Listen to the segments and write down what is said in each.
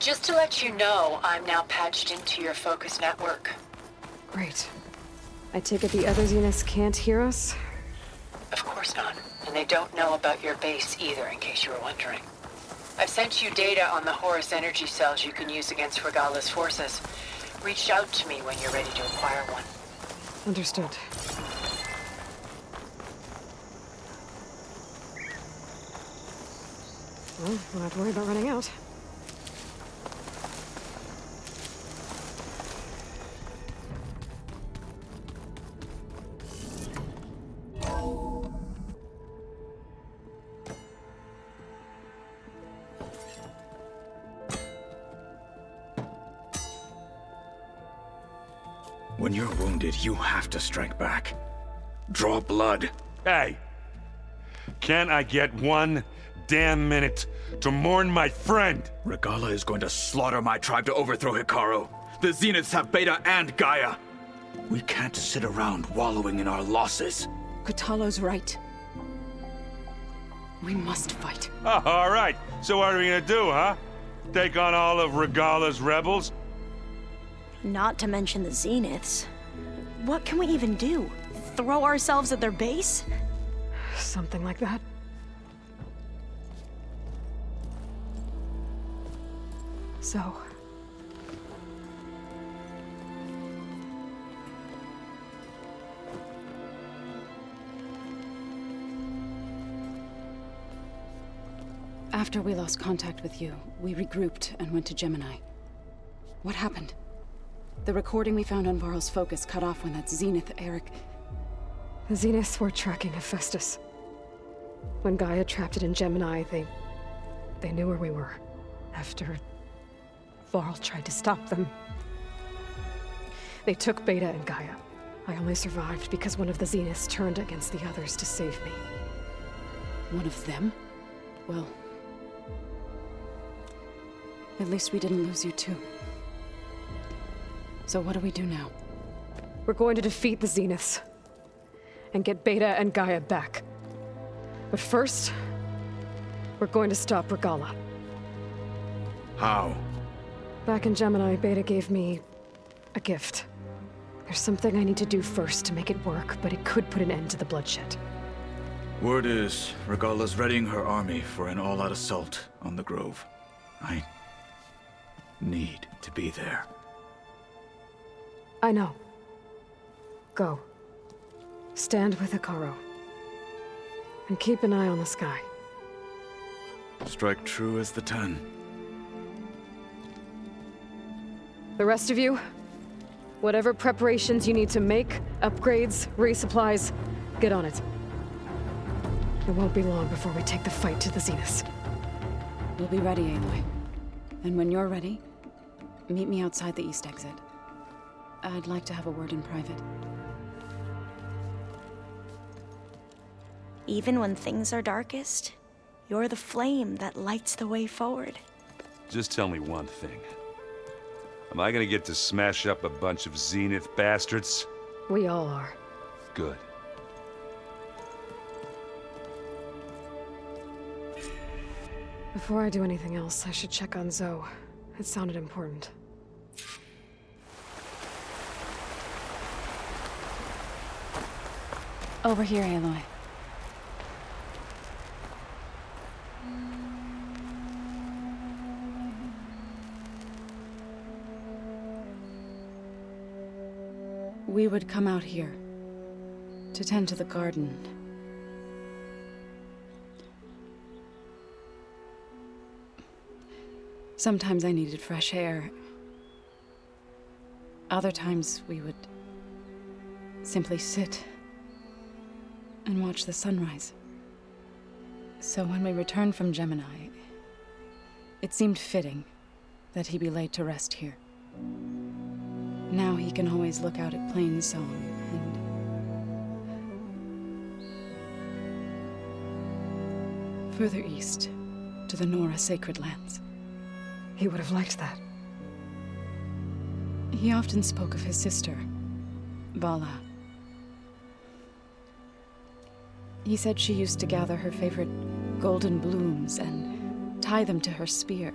Just to let you know, I'm now patched into your focus network. Great. I take it the other Zeniths can't hear us? Of course not. And they don't know about your base either, in case you were wondering. I've sent you data on the Horus energy cells you can use against Regala's forces. Reach out to me when you're ready to acquire one. Understood. Well, don't have to worry about running out. When you're wounded, you have to strike back. Draw blood. Hey! Can't I get one damn minute to mourn my friend? Regala is going to slaughter my tribe to overthrow Hikaru. The Zeniths have Beta and Gaia. We can't sit around wallowing in our losses. Kotallo's right. We must fight. Oh, all right. So what are we gonna do, huh? Take on all of Regala's rebels? Not to mention the Zeniths. What can we even do? Throw ourselves at their base? Something like that. So... After we lost contact with you, we regrouped and went to Gemini. What happened? The recording we found on Varl's focus cut off when that Zenith, Eric... The Zeniths were tracking Hephaestus. When Gaia trapped it in Gemini, they knew where we were. After... Varl tried to stop them. They took Beta and Gaia. I only survived because one of the Zeniths turned against the others to save me. One of them? Well... At least we didn't lose you too. So what do we do now? We're going to defeat the Zeniths. And get Beta and Gaia back. But first... we're going to stop Regala. How? Back in Gemini, Beta gave me... a gift. There's something I need to do first to make it work, but it could put an end to the bloodshed. Word is, Regala's readying her army for an all-out assault on the Grove. I need to be there. I know. Go. Stand with Hikaru. And keep an eye on the sky. Strike true as the 10. The rest of you, whatever preparations you need to make, upgrades, resupplies, get on it. It won't be long before we take the fight to the Zeniths. We'll be ready, Aloy. And when you're ready, meet me outside the east exit. I'd like to have a word in private. Even when things are darkest, you're the flame that lights the way forward. Just tell me one thing. Am I gonna get to smash up a bunch of Zenith bastards? We all are. Good. Before I do anything else, I should check on Zoe. It sounded important. Over here, Aloy. We would come out here to tend to the garden. Sometimes I needed fresh air. Other times we would simply sit and watch the sunrise. So when we returned from Gemini, it seemed fitting that he be laid to rest here. Now he can always look out at Plainsong and further east to the Nora sacred lands. He would have liked that. He often spoke of his sister, Vala. He said she used to gather her favorite golden blooms and tie them to her spear.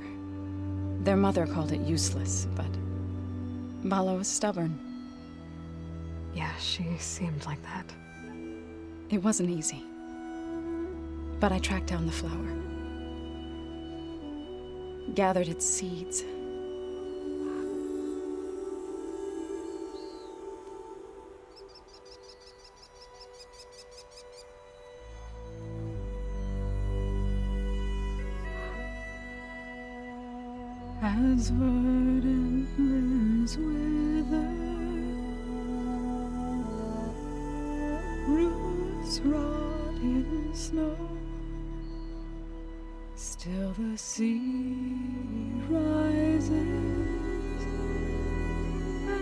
Their mother called it useless, but Bala was stubborn. Yeah, she seemed like that. It wasn't easy. But I tracked down the flower. Gathered its seeds. As verdant limbs wither, roots rot in snow, still the sea rises,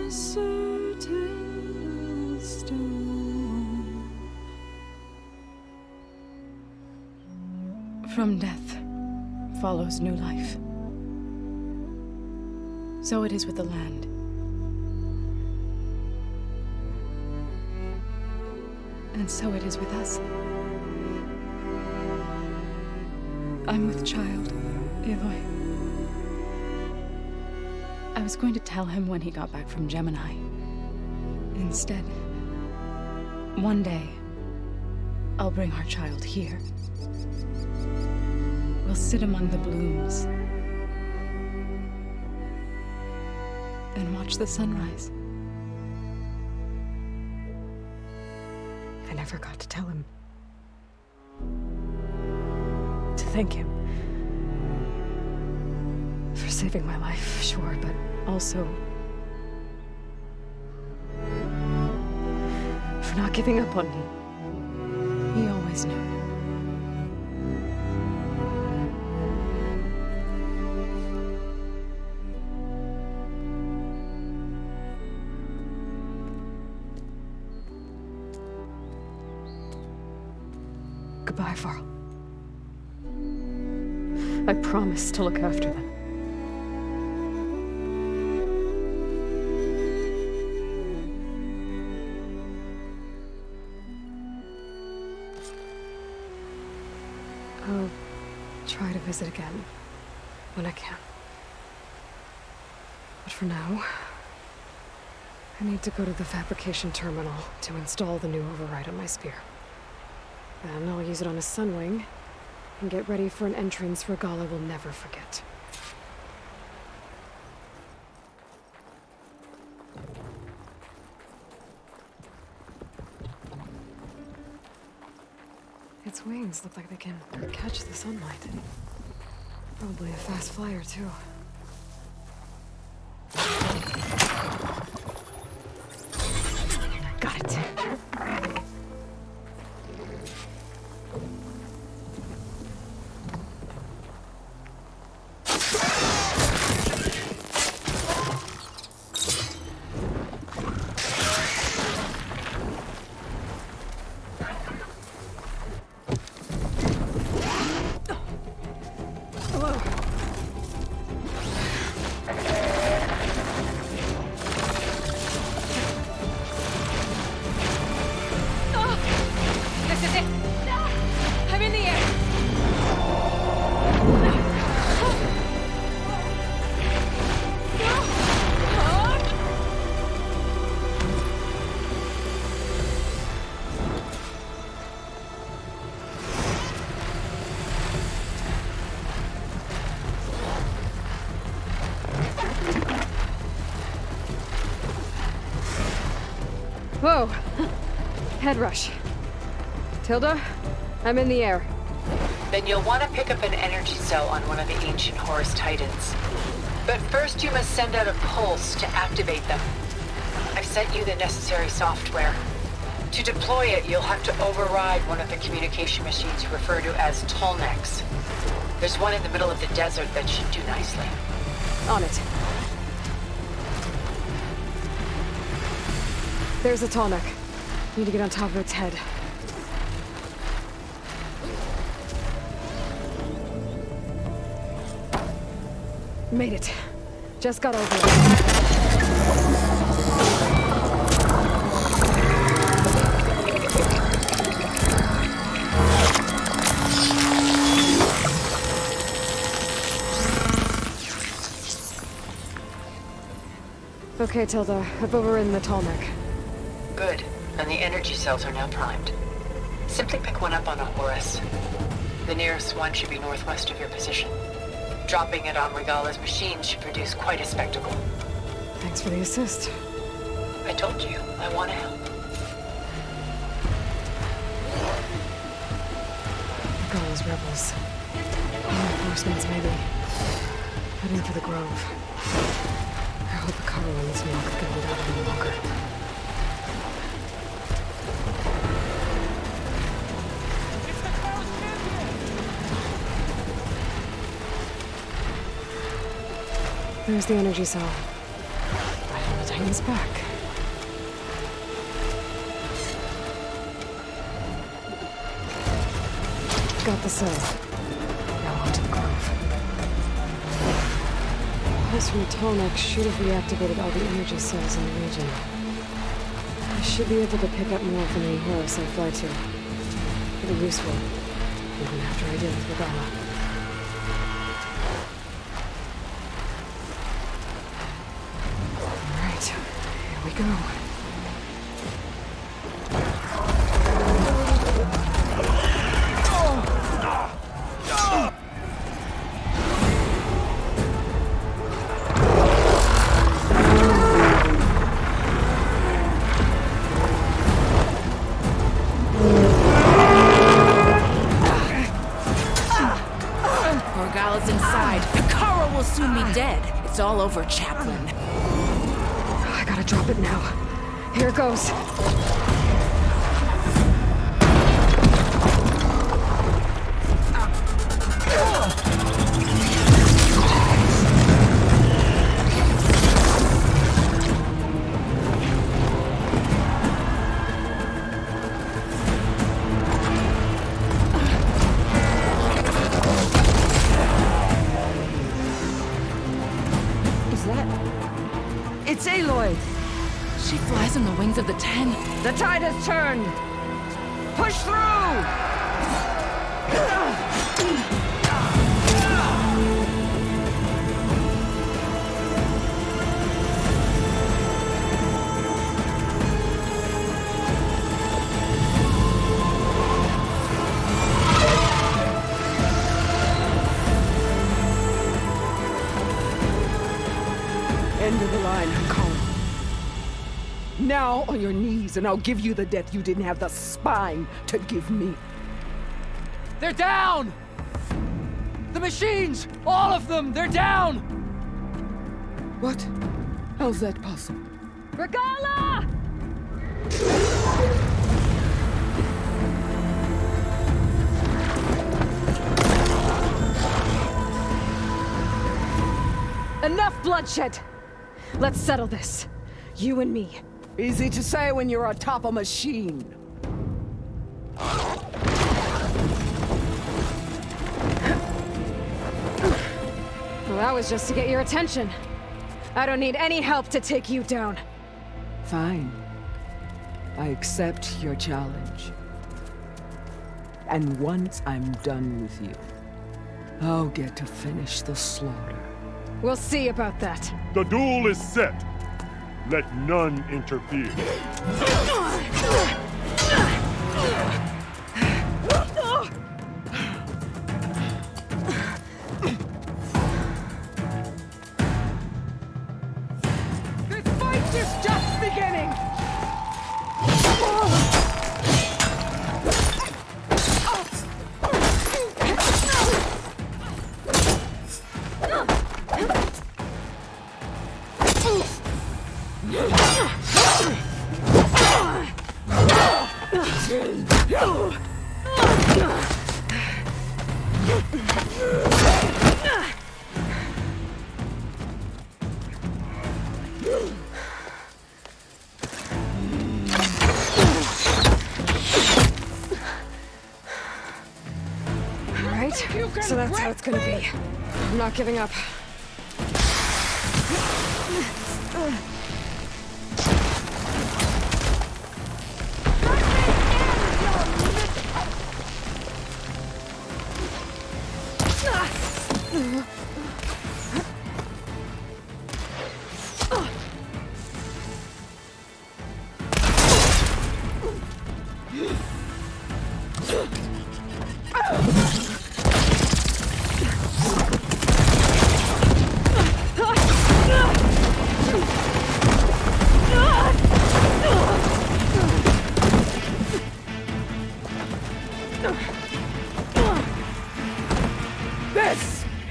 as certain as stone. From death follows new life. So it is with the land. And so it is with us. I'm with child, Aloy. I was going to tell him when he got back from Gemini. Instead, one day, I'll bring our child here. We'll sit among the blooms and watch the sunrise. I never got to tell him. To thank him. For saving my life, sure, but also for not giving up on me. He always knew. Goodbye, Varl. I promise to look after them. I'll try to visit again when I can. But for now, I need to go to the fabrication terminal to install the new override on my spear. Then I'll use it on a sunwing and get ready for an entrance Regala will never forget. Its wings look like they can catch the sunlight. Probably a fast flyer, too. Got it. Whoa! Head rush. Tilda, I'm in the air. Then you'll want to pick up an energy cell on one of the ancient Horus Titans. But first you must send out a pulse to activate them. I've sent you the necessary software. To deploy it, you'll have to override one of the communication machines referred to as Tolnecs. There's one in the middle of the desert that should do nicely. On it. There's a Tolnec. Need to get on top of its head. Made it. Just got over it. Okay, Tilda. I've overridden the tall neck. Good. And the energy cells are now primed. Simply pick one up on a Horus. The nearest one should be northwest of your position. Dropping it on Regala's machine should produce quite a spectacle. Thanks for the assist. I told you, I want to help. Regala's rebels. Reinforcements, maybe. Heading for the Grove. I hope Carl and this milk can hold out any longer. There's the energy cell. Titan's back. Got the cell. Now onto the Grove. Pulse from the tall neck should have reactivated all the energy cells in the region. I should be able to pick up more from the Horus I fly to. It'll be useful, even after I deal with Regala. Here we go. Morgala's inside. Akara will soon be dead. It's all over, Chaplain. I gotta drop it now. Here it goes. It's Aloy! She flies on the wings of the 10. The tide has turned! Push through! End of the line, Colin. Now on your knees, and I'll give you the death you didn't have the spine to give me. They're down! The machines! All of them! They're down! What? How's that possible? Regala! Enough bloodshed! Let's settle this. You and me. Easy to say when you're atop a machine. Well, that was just to get your attention. I don't need any help to take you down. Fine. I accept your challenge. And once I'm done with you, I'll get to finish the slaughter. We'll see about that. The duel is set. Let none interfere. This fight is just beginning! Alright, so that's how it's gonna be. I'm not giving up.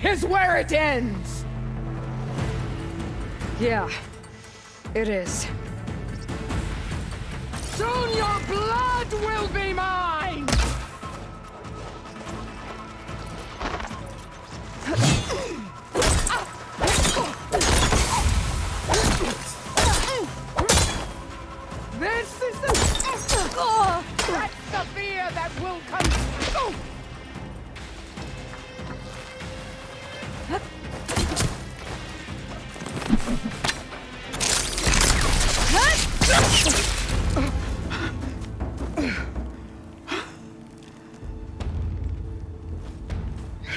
is where it ends! Yeah, it is. Soon your blood will be mine! This is that's the fear that will consume!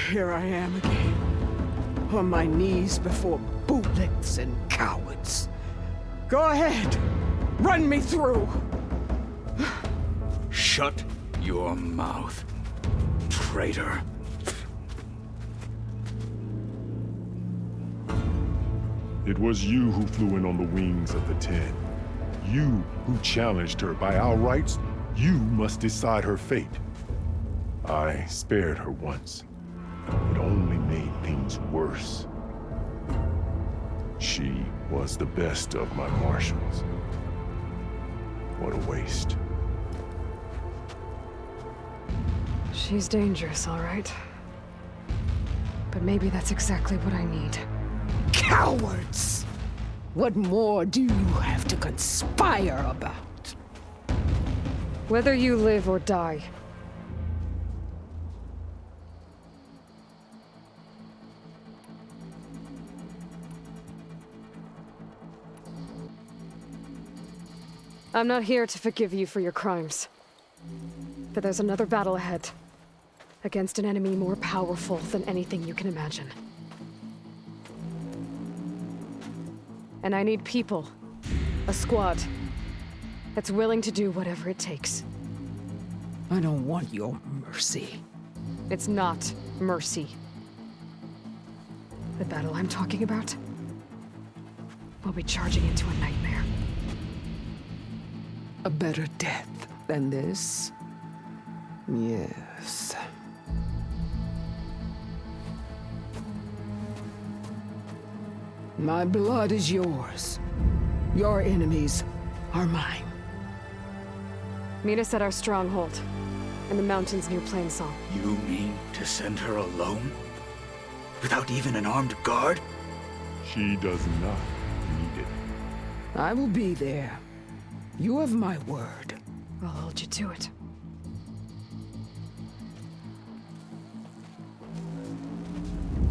Here I am again, on my knees before bootlicks and cowards. Go ahead, run me through. Shut your mouth, traitor. It was you who flew in on the wings of the 10. You who challenged her. By our rights, you must decide her fate. I spared her once. It only made things worse. She was the best of my marshals. What a waste. She's dangerous, all right. But maybe that's exactly what I need. Cowards! What more do you have to conspire about? Whether you live or die. I'm not here to forgive you for your crimes. But there's another battle ahead. Against an enemy more powerful than anything you can imagine. And I need people. A squad. That's willing to do whatever it takes. I don't want your mercy. It's not mercy. The battle I'm talking about will be charging into a nightmare. A better death than this? Yes. My blood is yours. Your enemies are mine. Meet us at our stronghold, in the mountains near Plainsong. You mean to send her alone? Without even an armed guard? She does not need it. I will be there. You have my word. I'll hold you to it.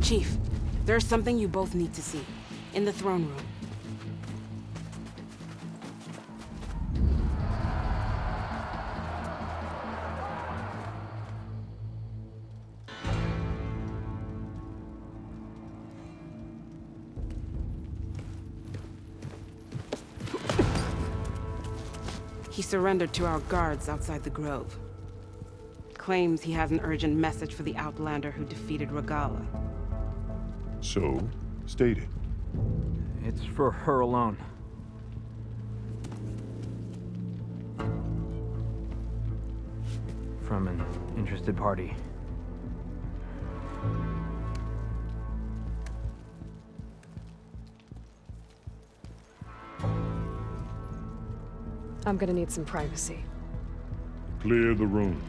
Chief, there's something you both need to see. In the throne room. He surrendered to our guards outside the grove. Claims he has an urgent message for the Outlander who defeated Regala. So, state it. It's for her alone. From an interested party. I'm gonna need some privacy. Clear the room.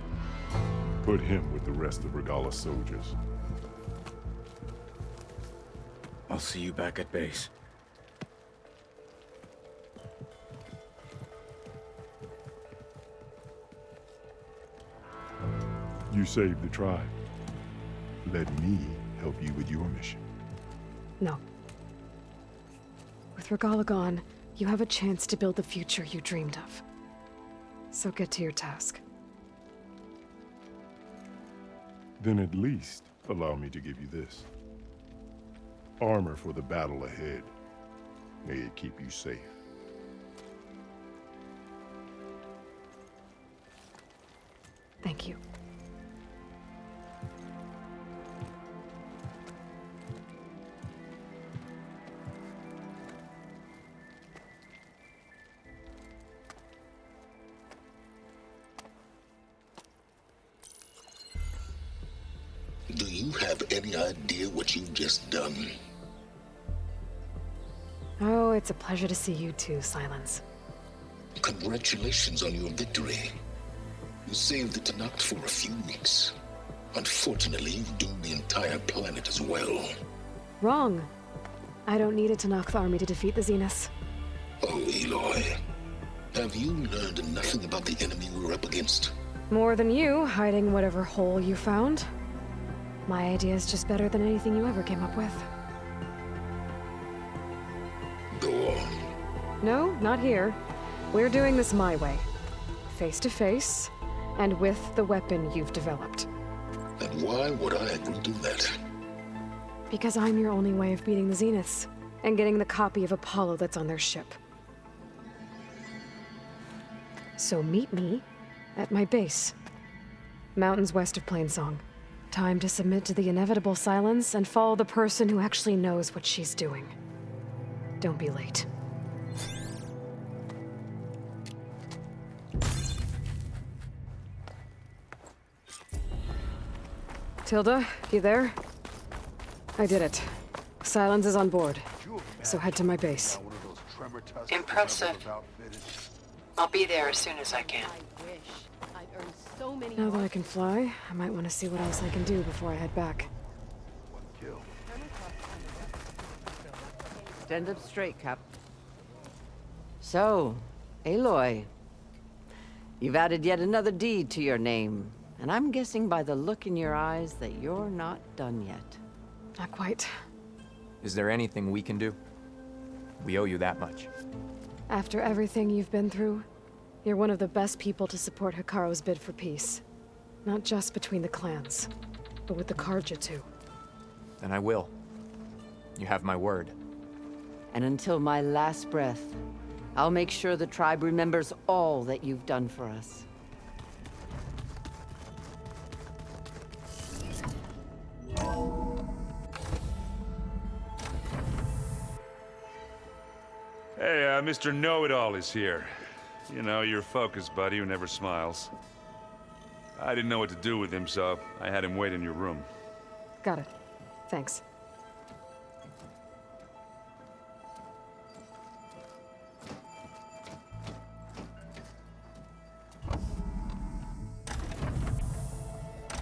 Put him with the rest of Regala's soldiers. I'll see you back at base. You saved the tribe. Let me help you with your mission. No. With Regala gone, you have a chance to build the future you dreamed of. So get to your task. Then at least allow me to give you this. Armor for the battle ahead. May it keep you safe. Thank you. Do you have any idea what you've just done? Oh, it's a pleasure to see you too, Silence. Congratulations on your victory. You saved the Tanakh for a few weeks. Unfortunately, you've doomed the entire planet as well. Wrong. I don't need a Tanakh army to defeat the Zeniths. Oh, Aloy. Have you learned nothing about the enemy we're up against? More than you, hiding whatever hole you found. My idea is just better than anything you ever came up with. Go on. No, not here. We're doing this my way. Face to face, and with the weapon you've developed. And why would I agree to that? Because I'm your only way of beating the Zeniths, and getting the copy of Apollo that's on their ship. So meet me at my base. Mountains west of Plainsong. Time to submit to the inevitable silence and follow the person who actually knows what she's doing. Don't be late. Tilda, you there? I did it. Silence is on board. So head to my base. Impressive. I'll be there as soon as I can. Now that I can fly, I might want to see what else I can do before I head back. Stand up straight, Cap. So, Aloy. You've added yet another deed to your name. And I'm guessing by the look in your eyes that you're not done yet. Not quite. Is there anything we can do? We owe you that much. After everything you've been through, you're one of the best people to support Hikaru's bid for peace. Not just between the clans, but with the Karja too. And I will. You have my word. And until my last breath, I'll make sure the tribe remembers all that you've done for us. Hey, Mr. Know-It-All is here. You know, your focus buddy who never smiles. I didn't know what to do with him, so I had him wait in your room. Got it. Thanks.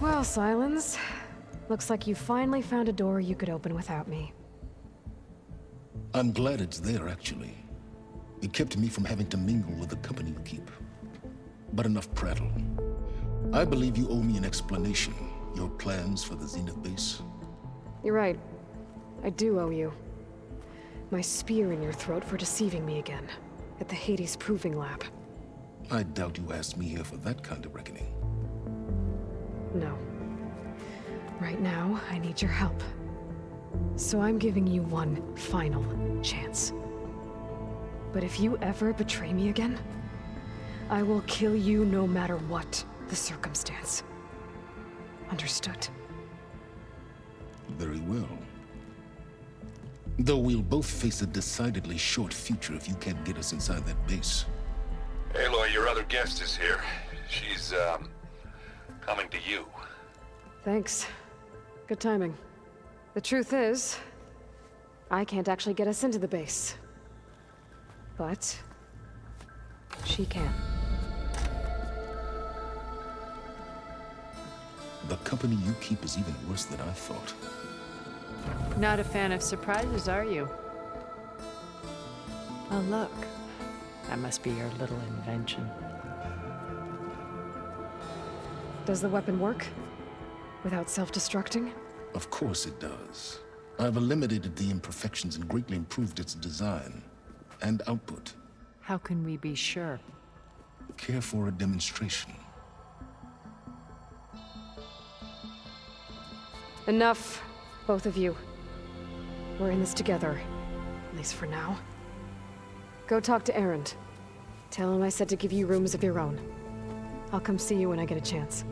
Well, Silence. Looks like you finally found a door you could open without me. I'm glad it's there, actually. It kept me from having to mingle with the company you keep. But enough prattle. I believe you owe me an explanation. Your plans for the Zenith base. You're right. I do owe you. My spear in your throat for deceiving me again. At the Hades Proving Lab. I doubt you asked me here for that kind of reckoning. No. Right now, I need your help. So I'm giving you one final chance. But if you ever betray me again, I will kill you no matter what the circumstance. Understood? Very well. Though we'll both face a decidedly short future if you can't get us inside that base. Aloy, your other guest is here. She's, coming to you. Thanks. Good timing. The truth is, I can't actually get us into the base. But she can. The company you keep is even worse than I thought. Not a fan of surprises, are you? Oh, look. That must be your little invention. Does the weapon work? Without self-destructing? Of course it does. I've eliminated the imperfections and greatly improved its design and output. How can we be sure? Care for a demonstration? Enough, both of you. We're in this together, at least for now. Go talk to Erend. Tell him I said to give you rooms of your own. I'll come see you when I get a chance.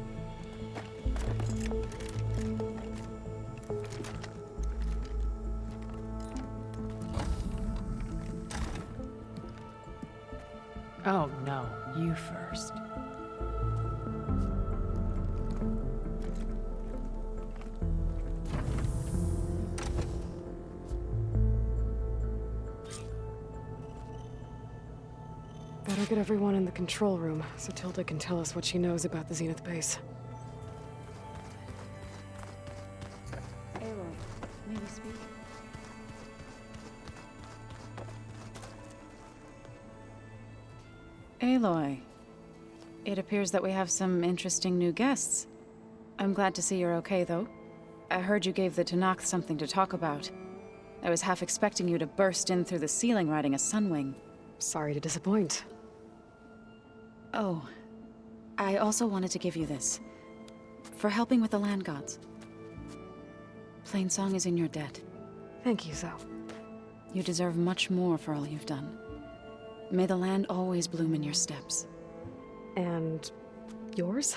Oh, no. You first. Better get everyone in the control room so Tilda can tell us what she knows about the Zenith base. Aloy, may we speak? Aloy, it appears that we have some interesting new guests. I'm glad to see you're okay, though. I heard you gave the Tanakh something to talk about. I was half expecting you to burst in through the ceiling riding a sunwing. Sorry to disappoint. Oh, I also wanted to give you this. For helping with the land gods. Plainsong is in your debt. Thank you, Zo. You deserve much more for all you've done. May the land always bloom in your steps. And yours?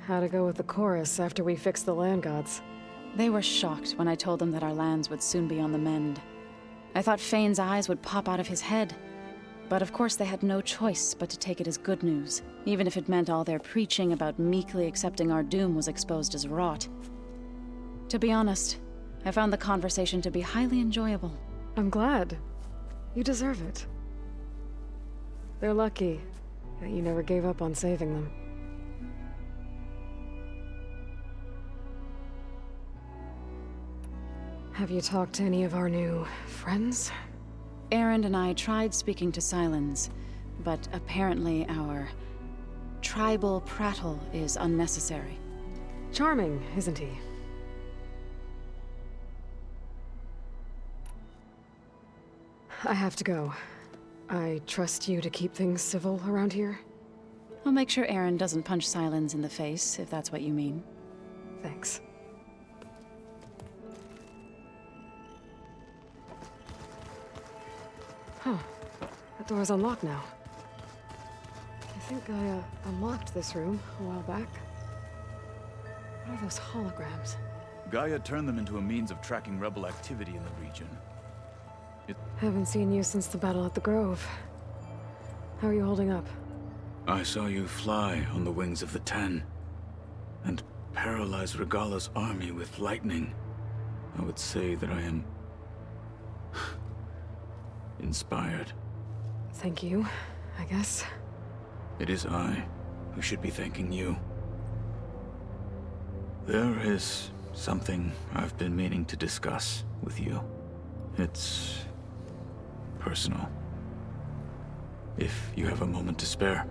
How'd it go with the chorus after we fixed the land gods? They were shocked when I told them that our lands would soon be on the mend. I thought Fane's eyes would pop out of his head. But of course they had no choice but to take it as good news, even if it meant all their preaching about meekly accepting our doom was exposed as rot. To be honest, I found the conversation to be highly enjoyable. I'm glad. You deserve it. They're lucky that you never gave up on saving them. Have you talked to any of our new friends? Aaron and I tried speaking to Silence, but apparently our tribal prattle is unnecessary. Charming, isn't he? I have to go. I trust you to keep things civil around here. I'll make sure Aaron doesn't punch Silence in the face, if that's what you mean. Thanks. Huh. That door's unlocked now. I think I unlocked this room a while back. What are those holograms? Gaia turned them into a means of tracking rebel activity in the region. Haven't seen you since the battle at the Grove. How are you holding up? I saw you fly on the wings of the Ten, and paralyze Regala's army with lightning. I would say that I am inspired. Thank you, I guess. It is I who should be thanking you. There is something I've been meaning to discuss with you. It's personal. If you have a moment to spare.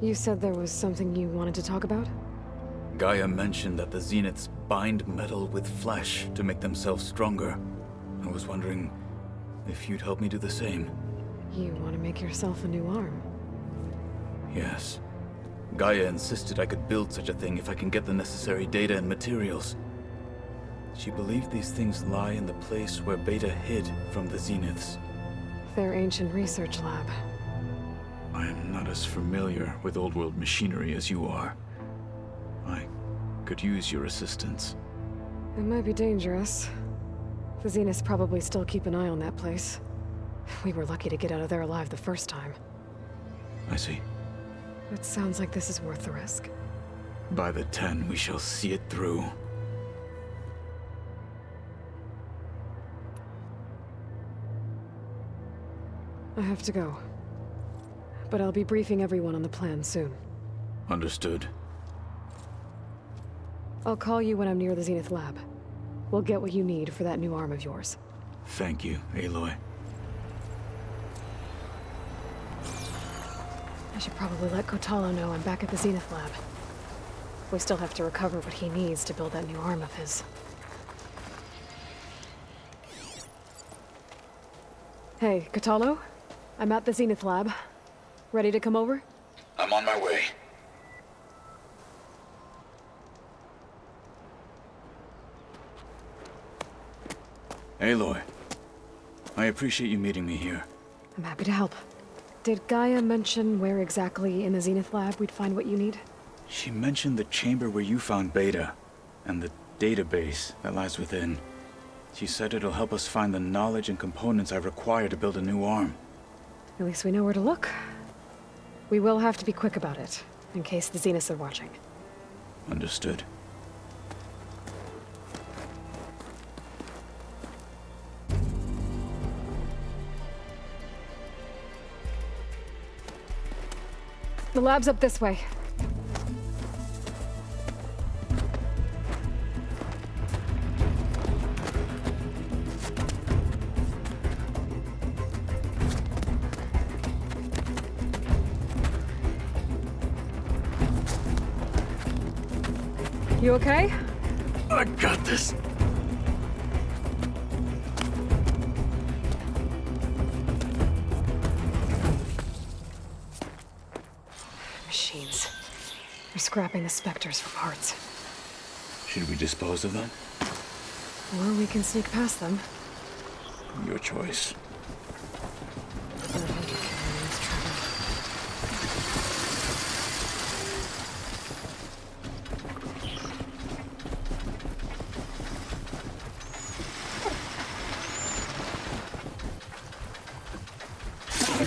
You said there was something you wanted to talk about? Gaia mentioned that the Zeniths bind metal with flesh to make themselves stronger. I was wondering if you'd help me do the same. You want to make yourself a new arm? Yes. Gaia insisted I could build such a thing if I can get the necessary data and materials. She believed these things lie in the place where Beta hid from the Zeniths. Their ancient research lab. I am not as familiar with old-world machinery as you are. I could use your assistance. It might be dangerous. The Zeniths probably still keep an eye on that place. We were lucky to get out of there alive the first time. I see. It sounds like this is worth the risk. By the 10, we shall see it through. I have to go. But I'll be briefing everyone on the plan soon. Understood. I'll call you when I'm near the Zenith lab. We'll get what you need for that new arm of yours. Thank you, Aloy. I should probably let Kotalo know I'm back at the Zenith lab. We still have to recover what he needs to build that new arm of his. Hey, Kotalo? I'm at the Zenith lab. Ready to come over? I'm on my way. Aloy, I appreciate you meeting me here. I'm happy to help. Did Gaia mention where exactly in the Zenith lab we'd find what you need? She mentioned the chamber where you found Beta, and the database that lies within. She said it'll help us find the knowledge and components I require to build a new arm. At least we know where to look. We will have to be quick about it, in case the Zeniths are watching. Understood. The lab's up this way. You okay? I got this. Machines. They're scrapping the specters for parts. Should we dispose of them? Or we can sneak past them. Your choice.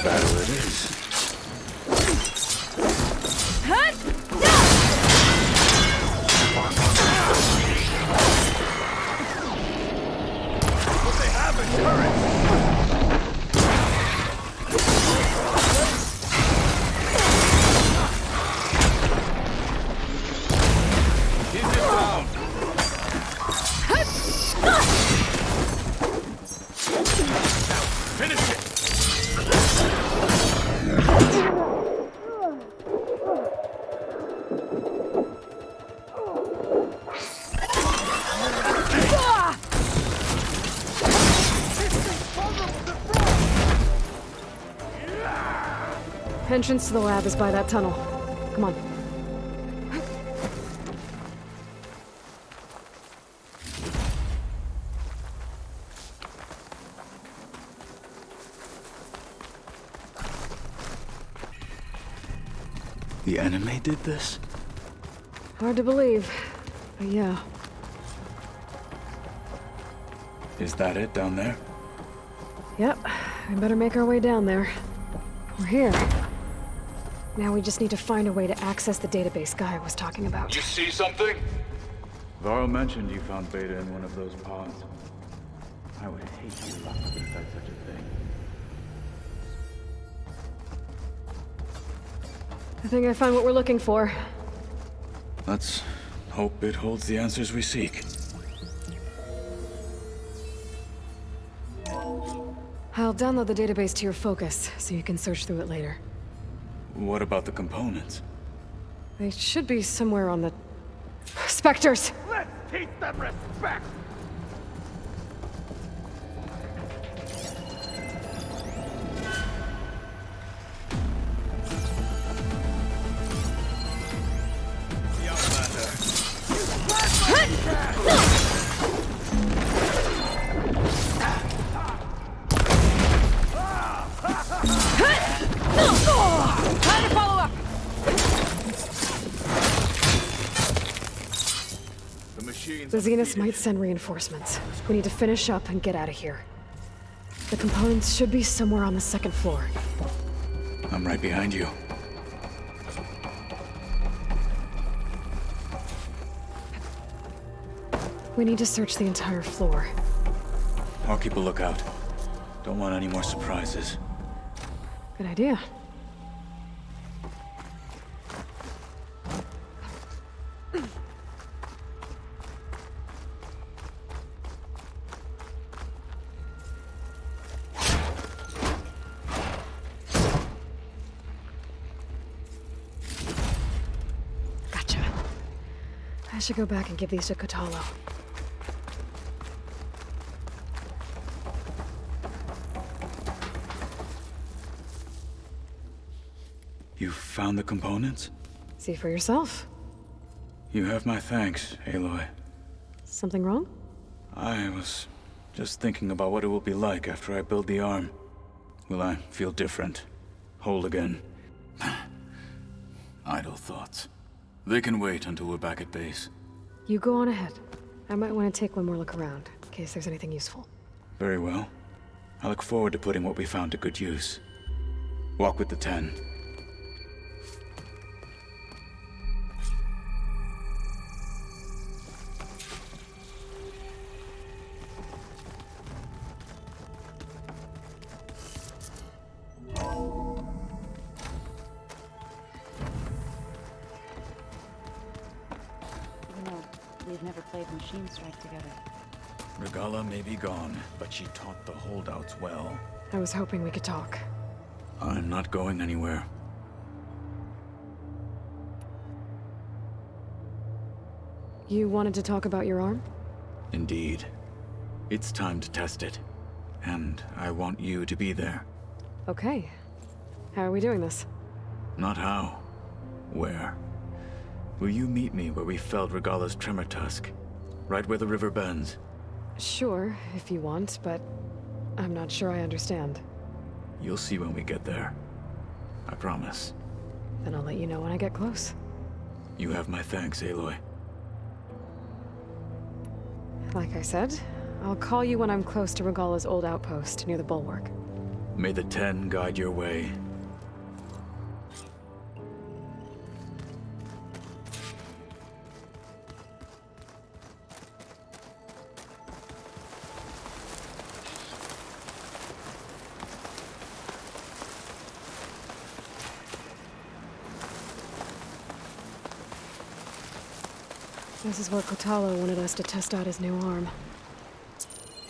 Battle it is. What they have in turrets! Keep it down! Finish it! Entrance to the lab is by that tunnel. Come on. The anime did this? Hard to believe, but yeah. Is that it down there? Yep, we better make our way down there. We're here. Now we just need to find a way to access the database Guy was talking about. You see something? Varl mentioned you found Beta in one of those pods. I would hate you luck to decide such a thing. I think I found what we're looking for. Let's hope it holds the answers we seek. I'll download the database to your focus, so you can search through it later. What about the components? They should be somewhere on the... Spectres! Let's teach them respect! The Outlander! Time to follow up! The Zeniths might send reinforcements. We need to finish up and get out of here. The components should be somewhere on the second floor. I'm right behind you. We need to search the entire floor. I'll keep a lookout. Don't want any more surprises. Good idea. Gotcha. I should go back and give these to Kotalo. You found the components? See for yourself. You have my thanks, Aloy. Something wrong? I was just thinking about what it will be like after I build the arm. Will I feel different? Whole again? Idle thoughts. They can wait until we're back at base. You go on ahead. I might want to take one more look around, in case there's anything useful. Very well. I look forward to putting what we found to good use. Walk with the 10. never played Machine Strike together. Regala may be gone, but she taught the holdouts well. I was hoping we could talk. I'm not going anywhere. You wanted to talk about your arm? Indeed. It's time to test it. And I want you to be there. Okay. How are we doing this? Not how. Where? Will you meet me where we felled Regala's tremor tusk? Right where the river bends? Sure, if you want, but I'm not sure I understand. You'll see when we get there. I promise. Then I'll let you know when I get close. You have my thanks, Aloy. Like I said, I'll call you when I'm close to Regala's old outpost near the bulwark. May the Ten guide your way. This is where Kotalo wanted us to test out his new arm.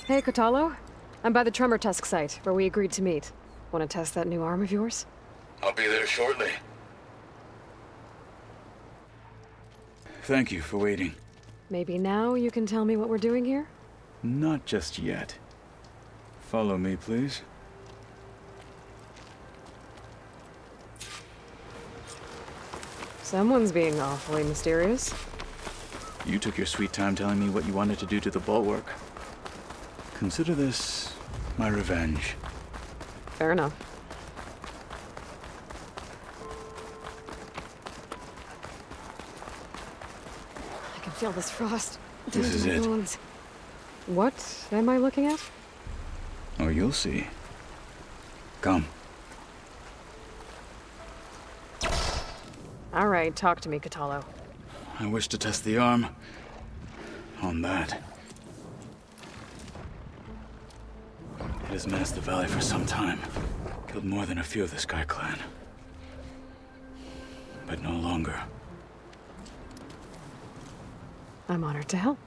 Hey, Kotalo. I'm by the Tremor Tusk site, where we agreed to meet. Want to test that new arm of yours? I'll be there shortly. Thank you for waiting. Maybe now you can tell me what we're doing here? Not just yet. Follow me, please. Someone's being awfully mysterious. You took your sweet time telling me what you wanted to do to the bulwark. Consider this my revenge. Fair enough. I can feel this frost. This is my it. bones. What am I looking at? Oh, you'll see. Come. All right, talk to me, Kotalo. I wish to test the arm on that. It has menaced the valley for some time. Killed more than a few of the Sky Clan. But no longer. I'm honored to help.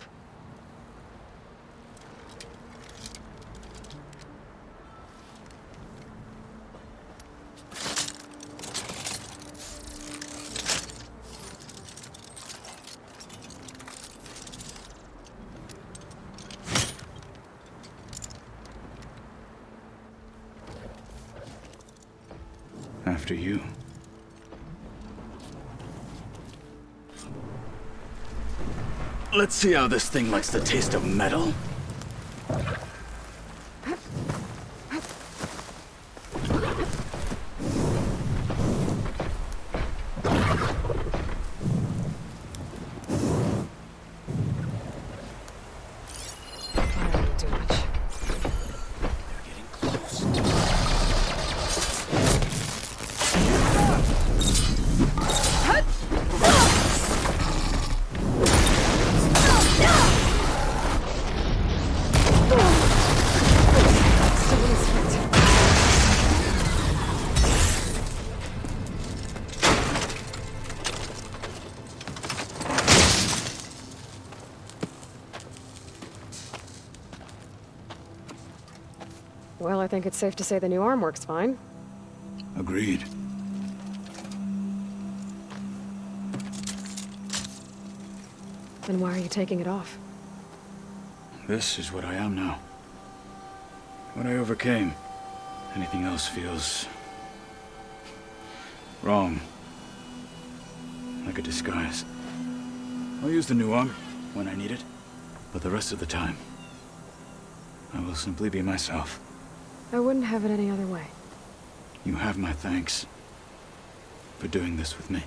After you. Let's see how this thing likes the taste of metal. Well, I think it's safe to say the new arm works fine. Agreed. Then why are you taking it off? This is what I am now. What I overcame. Anything else feels wrong. Like a disguise. I'll use the new arm when I need it, but the rest of the time, I will simply be myself. I wouldn't have it any other way. You have my thanks for doing this with me.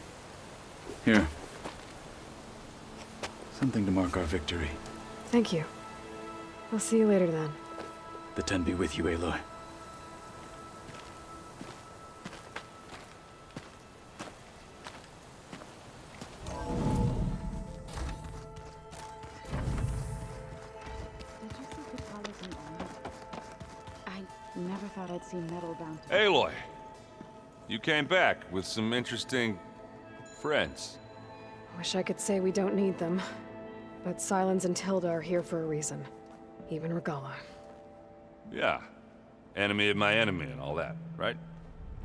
Here. Something to mark our victory. Thank you. I'll see you later then. The Ten be with you, Aloy. I never thought I'd see metal down to... Aloy! You came back with some interesting friends. Wish I could say we don't need them. But Sylens and Tilda are here for a reason. Even Regala. Yeah. Enemy of my enemy and all that, right?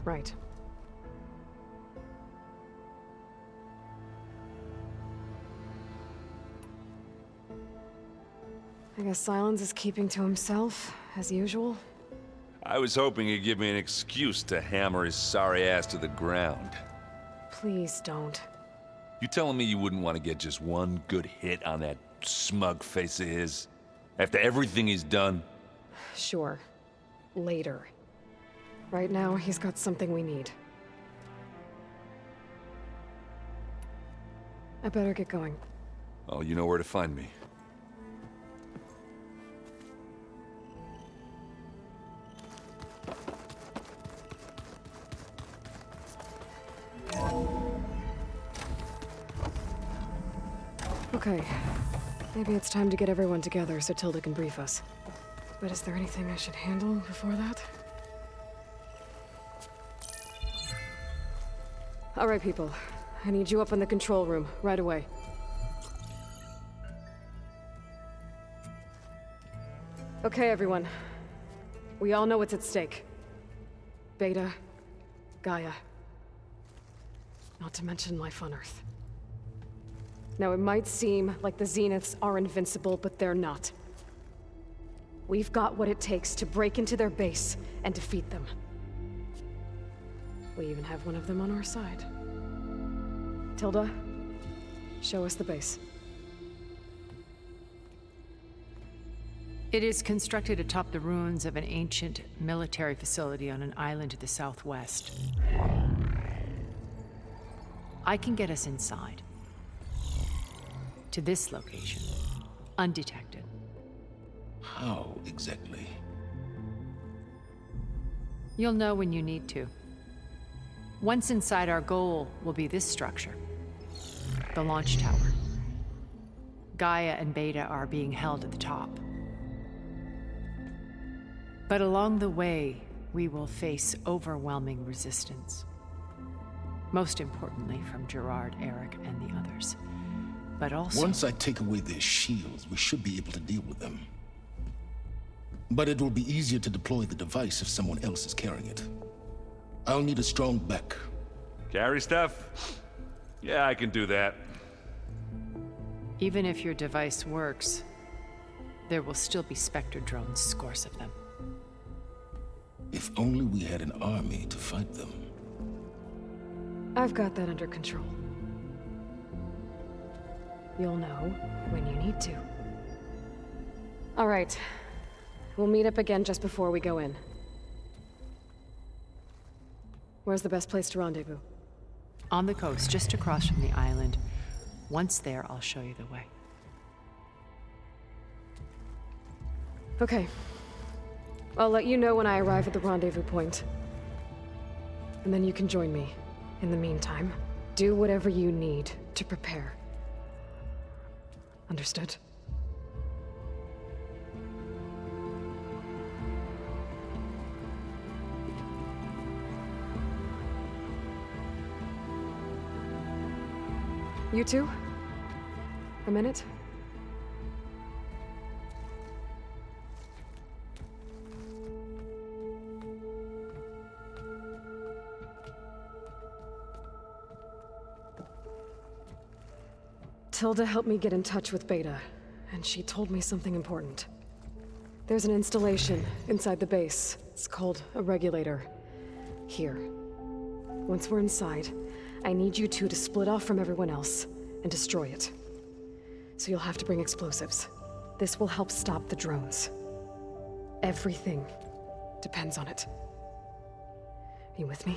Right. I guess Sylens is keeping to himself, as usual. I was hoping he'd give me an excuse to hammer his sorry ass to the ground. Please don't. You telling me you wouldn't want to get just one good hit on that smug face of his? After everything he's done? Sure. Later. Right now, he's got something we need. I better get going. Oh, you know where to find me. Okay. Maybe it's time to get everyone together so Tilda can brief us. But is there anything I should handle before that? All right, people. I need you up in the control room, right away. Okay, everyone. We all know what's at stake. Beta, Gaia. Not to mention life on Earth. Now, it might seem like the Zeniths are invincible, but they're not. We've got what it takes to break into their base and defeat them. We even have one of them on our side. Tilda, show us the base. It is constructed atop the ruins of an ancient military facility on an island to the southwest. I can get us inside. To this location, undetected. How exactly? You'll know when you need to. Once inside, our goal will be this structure. The launch tower. Gaia and Beta are being held at the top. But along the way, we will face overwhelming resistance. Most importantly from Gerard, Eric, and the others. But also... Once I take away their shields, we should be able to deal with them. But it will be easier to deploy the device if someone else is carrying it. I'll need a strong back. Carry stuff? Yeah, I can do that. Even if your device works, there will still be Spectre drones, scores of them. If only we had an army to fight them. I've got that under control. You'll know when you need to. All right. We'll meet up again just before we go in. Where's the best place to rendezvous? On the coast, just across from the island. Once there, I'll show you the way. Okay. I'll let you know when I arrive at the rendezvous point. And then you can join me. In the meantime, do whatever you need to prepare. Understood? You two? A minute? Tilda helped me get in touch with Beta, and she told me something important. There's an installation inside the base. It's called a regulator. Here. Once we're inside, I need you two to split off from everyone else and destroy it. So you'll have to bring explosives. This will help stop the drones. Everything depends on it. Are you with me?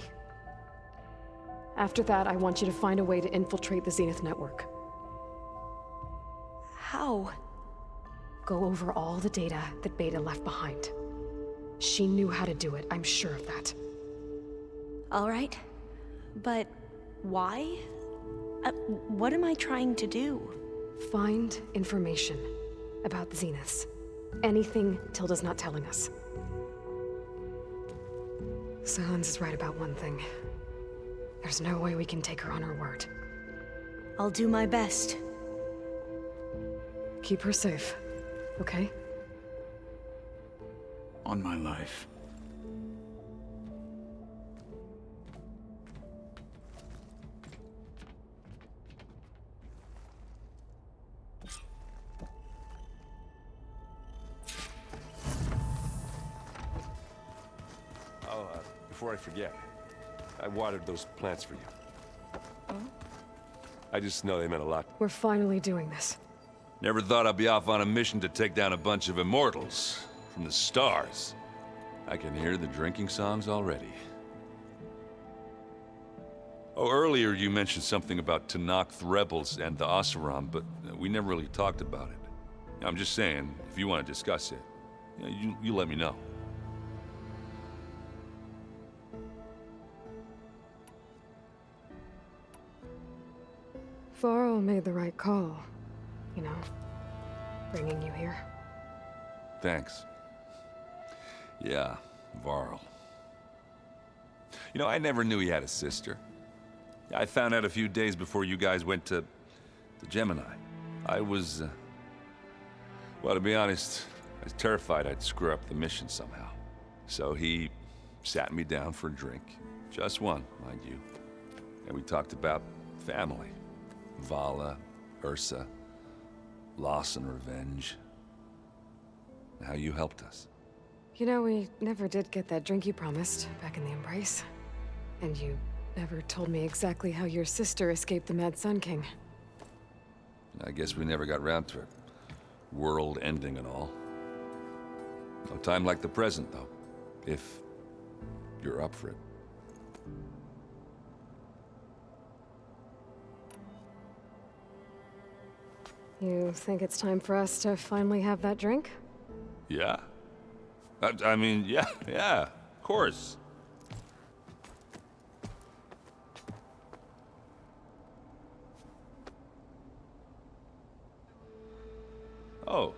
After that, I want you to find a way to infiltrate the Zenith network. How? Go over all the data that Beta left behind. She knew how to do it, I'm sure of that. All right. But why? What am I trying to do? Find information about the Zeniths. Anything Tilda's not telling us. Sylens is right about one thing. There's no way we can take her on her word. I'll do my best. Keep her safe, okay? On my life. Oh, before I forget, I watered those plants for you. Oh? I just know they meant a lot. We're finally doing this. Never thought I'd be off on a mission to take down a bunch of immortals from the stars. I can hear the drinking songs already. Oh, earlier you mentioned something about Tenakth rebels and the Oseram, but we never really talked about it. I'm just saying, if you want to discuss it, you let me know. Varl made the right call, you know, bringing you here. Thanks. Yeah, Varl. You know, I never knew he had a sister. I found out a few days before you guys went to Gemini. I was, well, to be honest, I was terrified I'd screw up the mission somehow. So he sat me down for a drink. Just one, mind you. And we talked about family. Vala, Ursa, loss and revenge. How you helped us. You know, we never did get that drink you promised back in the Embrace. And you never told me exactly how your sister escaped the Mad Sun King. I guess we never got round to it. World ending and all. No time like the present, though. If you're up for it. You think it's time for us to finally have that drink? Yeah? I mean, yeah, of course. Oh.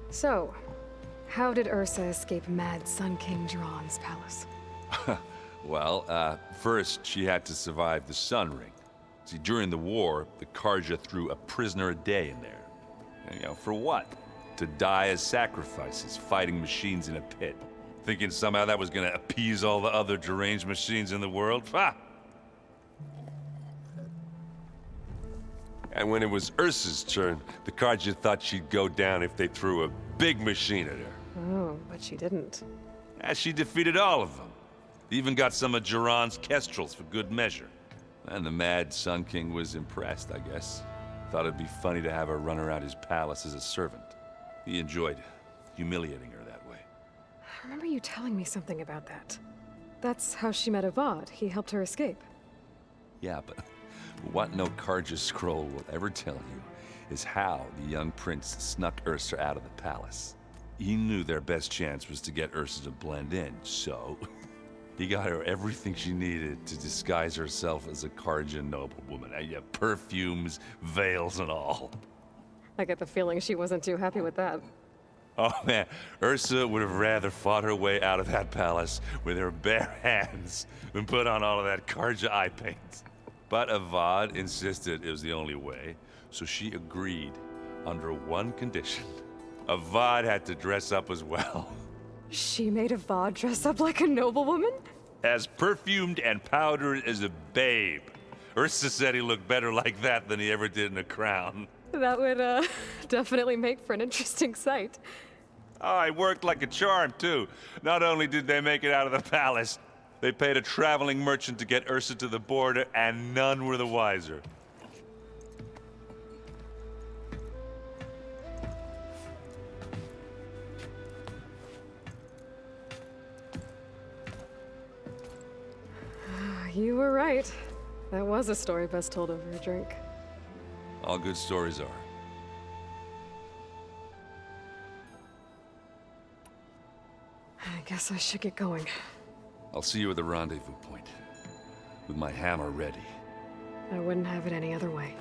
So, how did Ursa escape Mad Sun King Jiran's palace? Well, first she had to survive the Sun Ring. See, during the war, the Karja threw a prisoner a day in there. And, you know, for what? To die as sacrifices, fighting machines in a pit. Thinking somehow that was gonna appease all the other deranged machines in the world? Ha! And when it was Ursa's turn, the Karja thought she'd go down if they threw a big machine at her. Oh, but she didn't. And she defeated all of them. Even got some of Jiran's kestrels for good measure. And the Mad Sun King was impressed, I guess. Thought it'd be funny to have her run around his palace as a servant. He enjoyed humiliating her that way. I remember you telling me something about that. That's how she met Avad. He helped her escape. Yeah, but what no Karja scroll will ever tell you is how the young prince snuck Ursa out of the palace. He knew their best chance was to get Ursa to blend in, so he got her everything she needed to disguise herself as a Karja noblewoman. Yeah, perfumes, veils, and all. I get the feeling she wasn't too happy with that. Oh man, Ursa would have rather fought her way out of that palace with her bare hands than put on all of that Karja eye paint. But Avad insisted it was the only way, so she agreed under one condition. Avad had to dress up as well. She made Avad dress up like a noblewoman? As perfumed and powdered as a babe. Ursa said he looked better like that than he ever did in a crown. That would, definitely make for an interesting sight. Oh, it worked like a charm, too. Not only did they make it out of the palace, they paid a traveling merchant to get Ursa to the border, and none were the wiser. You were right. That was a story best told over a drink. All good stories are. I guess I should get going. I'll see you at the rendezvous point, with my hammer ready. I wouldn't have it any other way.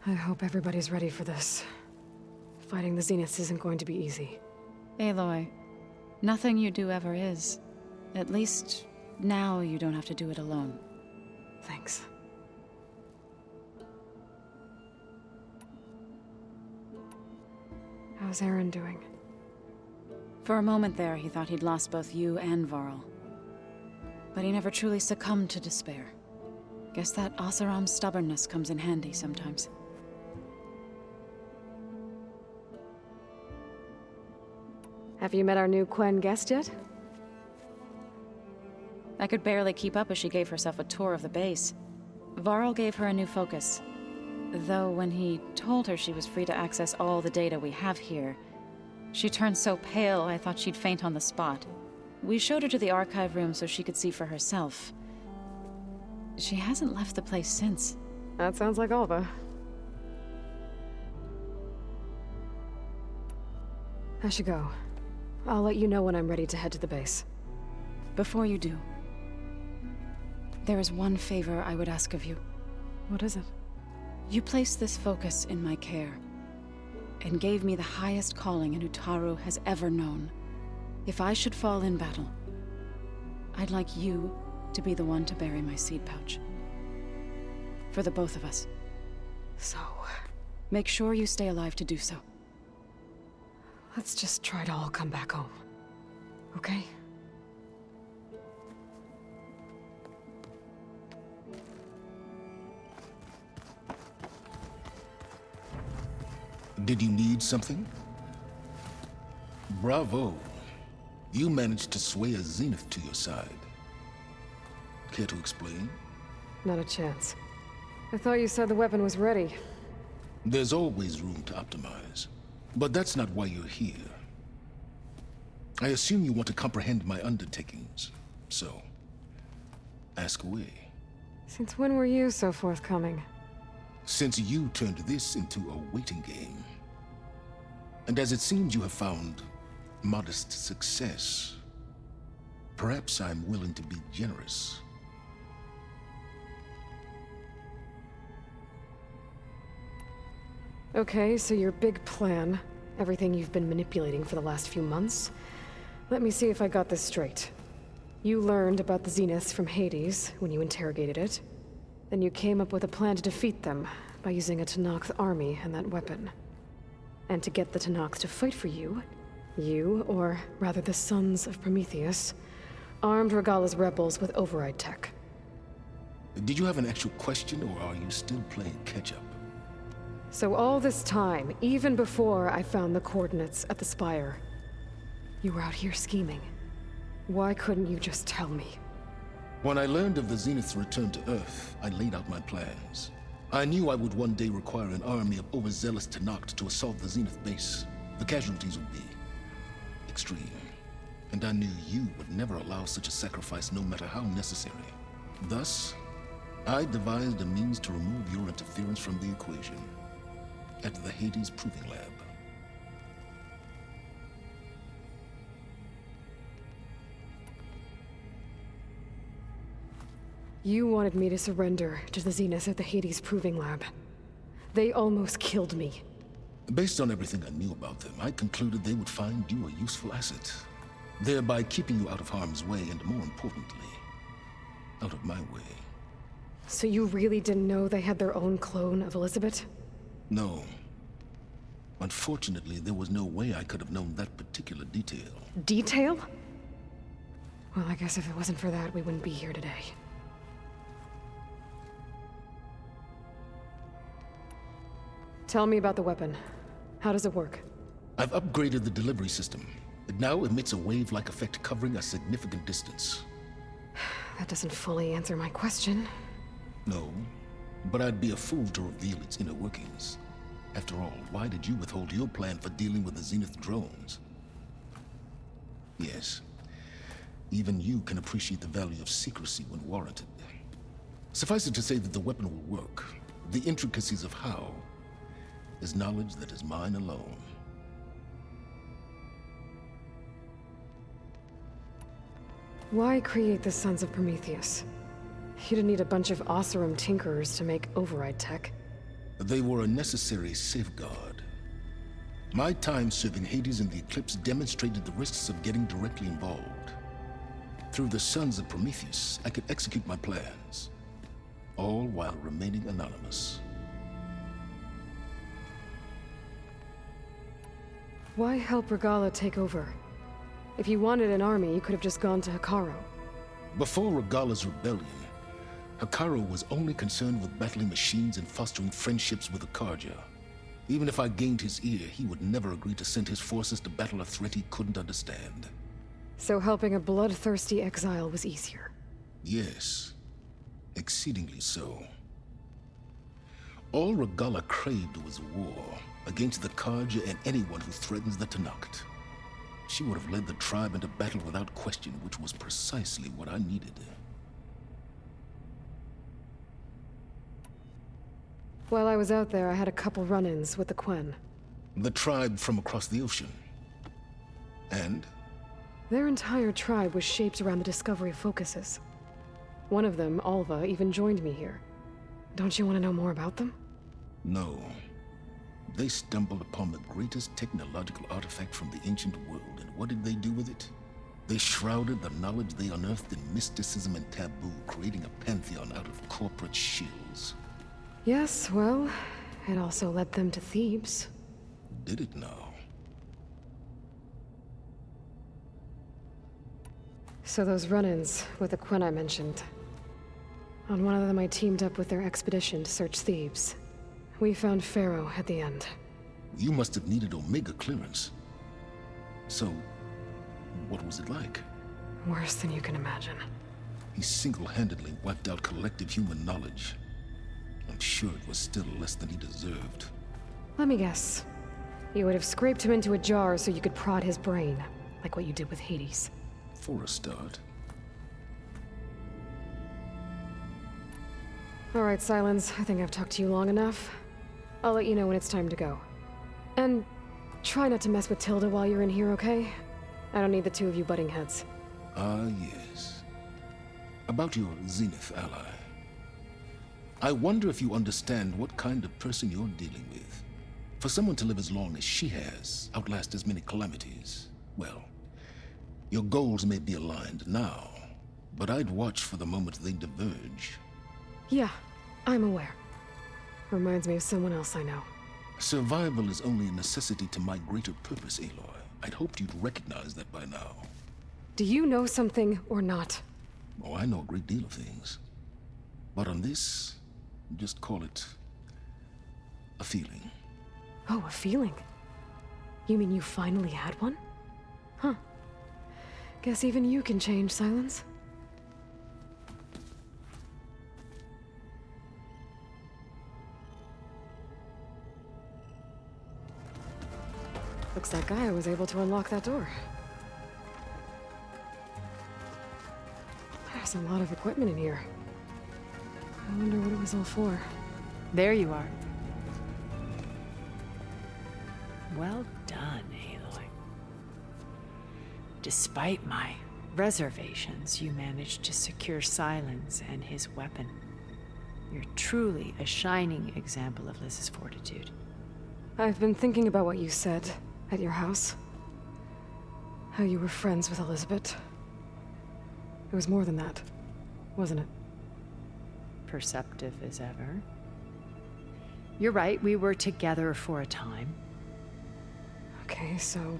I hope everybody's ready for this. Fighting the Zeniths isn't going to be easy. Aloy, nothing you do ever is. At least, now you don't have to do it alone. Thanks. How's Aaron doing? For a moment there, he thought he'd lost both you and Varl. But he never truly succumbed to despair. Guess that Oseram's stubbornness comes in handy sometimes. Have you met our new Quen guest yet? I could barely keep up as she gave herself a tour of the base. Varl gave her a new focus. Though when he told her she was free to access all the data we have here, she turned so pale I thought she'd faint on the spot. We showed her to the archive room so she could see for herself. She hasn't left the place since. That sounds like Alva. I should go. I'll let you know when I'm ready to head to the base. Before you do, there is one favor I would ask of you. What is it? You placed this focus in my care, and gave me the highest calling an Utaru has ever known. If I should fall in battle, I'd like you to be the one to bury my seed pouch. For the both of us. So... make sure you stay alive to do so. let's just try to all come back home. Okay? Did you need something? Bravo. You managed to sway a Zenith to your side. Care to explain? Not a chance. I thought you said the weapon was ready. There's always room to optimize. But that's not why you're here. I assume you want to comprehend my undertakings. So, ask away. Since when were you so forthcoming? Since you turned this into a waiting game. And as it seems you have found modest success, perhaps I'm willing to be generous. Okay, so your big plan, everything you've been manipulating for the last few months. Let me see if I got this straight. You learned about the Zeniths from Hades when you interrogated it. Then you came up with a plan to defeat them by using a Tenakth army and that weapon. And to get the Tenakth to fight for you, or rather the Sons of Prometheus, armed Regalla's rebels with override tech. Did you have an actual question, or are you still playing catch-up? So all this time, even before I found the coordinates at the Spire, you were out here scheming. Why couldn't you just tell me? When I learned of the Zenith's return to Earth, I laid out my plans. I knew I would one day require an army of overzealous Tenakth to assault the Zenith base. The casualties would be extreme. And I knew you would never allow such a sacrifice, no matter how necessary. Thus, I devised a means to remove your interference from the equation. At the Hades Proving Lab. You wanted me to surrender to the Zeniths at the Hades Proving Lab. They almost killed me. Based on everything I knew about them, I concluded they would find you a useful asset, thereby keeping you out of harm's way and, more importantly, out of my way. So you really didn't know they had their own clone of Elizabeth? No. Unfortunately, there was no way I could have known that particular detail. Detail? Well, I guess if it wasn't for that, we wouldn't be here today. Tell me about the weapon. How does it work? I've upgraded the delivery system. It now emits a wave-like effect covering a significant distance. That doesn't fully answer my question. No, but I'd be a fool to reveal its inner workings. After all, why did you withhold your plan for dealing with the Zenith drones? Yes, even you can appreciate the value of secrecy when warranted. Suffice it to say that the weapon will work. The intricacies of how is knowledge that is mine alone. Why create the Sons of Prometheus? You didn't need a bunch of Oseram tinkerers to make override tech. They were a necessary safeguard. My time serving Hades in the Eclipse demonstrated the risks of getting directly involved. Through the Sons of Prometheus, I could execute my plans, all while remaining anonymous. Why help Regalla take over? If you wanted an army, you could have just gone to Hekarro. Before Regalla's rebellion, Hekarro was only concerned with battling machines and fostering friendships with Akarja. Even if I gained his ear, he would never agree to send his forces to battle a threat he couldn't understand. So helping a bloodthirsty exile was easier? Yes, exceedingly so. All Regalla craved was war against the Karja and anyone who threatens the Tenakth. She would have led the tribe into battle without question, which was precisely what I needed. While I was out there, I had a couple run-ins with the Quen. The tribe from across the ocean. And? Their entire tribe was shaped around the discovery focuses. One of them, Alva, even joined me here. Don't you want to know more about them? No. They stumbled upon the greatest technological artifact from the ancient world, and what did they do with it? They shrouded the knowledge they unearthed in mysticism and taboo, creating a pantheon out of corporate shills. Yes, well, it also led them to Thebes. Did it now? So those run-ins with the Quen I mentioned. On one of them I teamed up with their expedition to search Thebes. We found Pharaoh at the end. You must have needed Omega clearance. So, what was it like? Worse than you can imagine. He single-handedly wiped out collective human knowledge. I'm sure it was still less than he deserved. Let me guess. You would have scraped him into a jar so you could prod his brain, like what you did with Hades. For a start. All right, Silence. I think I've talked to you long enough. I'll let you know when it's time to go. And try not to mess with Tilda while you're in here, okay? I don't need the two of you butting heads. Ah, yes. About your Zenith ally. I wonder if you understand what kind of person you're dealing with. For someone to live as long as she has, outlast as many calamities, well, your goals may be aligned now, but I'd watch for the moment they diverge. Yeah, I'm aware. Reminds me of someone else I know. Survival is only a necessity to my greater purpose, Aloy. I'd hoped you'd recognize that by now. Do you know something or not? Oh, I know a great deal of things. But on this, just call it a feeling. Oh, a feeling? You mean you finally had one? Huh. Guess even you can change, Silence. Looks like Gaia was able to unlock that door. There's a lot of equipment in here. I wonder what it was all for. There you are. Well done, Aloy. Despite my reservations, you managed to secure Silence and his weapon. You're truly a shining example of Liz's fortitude. I've been thinking about what you said at your house. How you were friends with Elizabeth. It was more than that, wasn't it? Perceptive as ever. You're right, we were together for a time. Okay, so...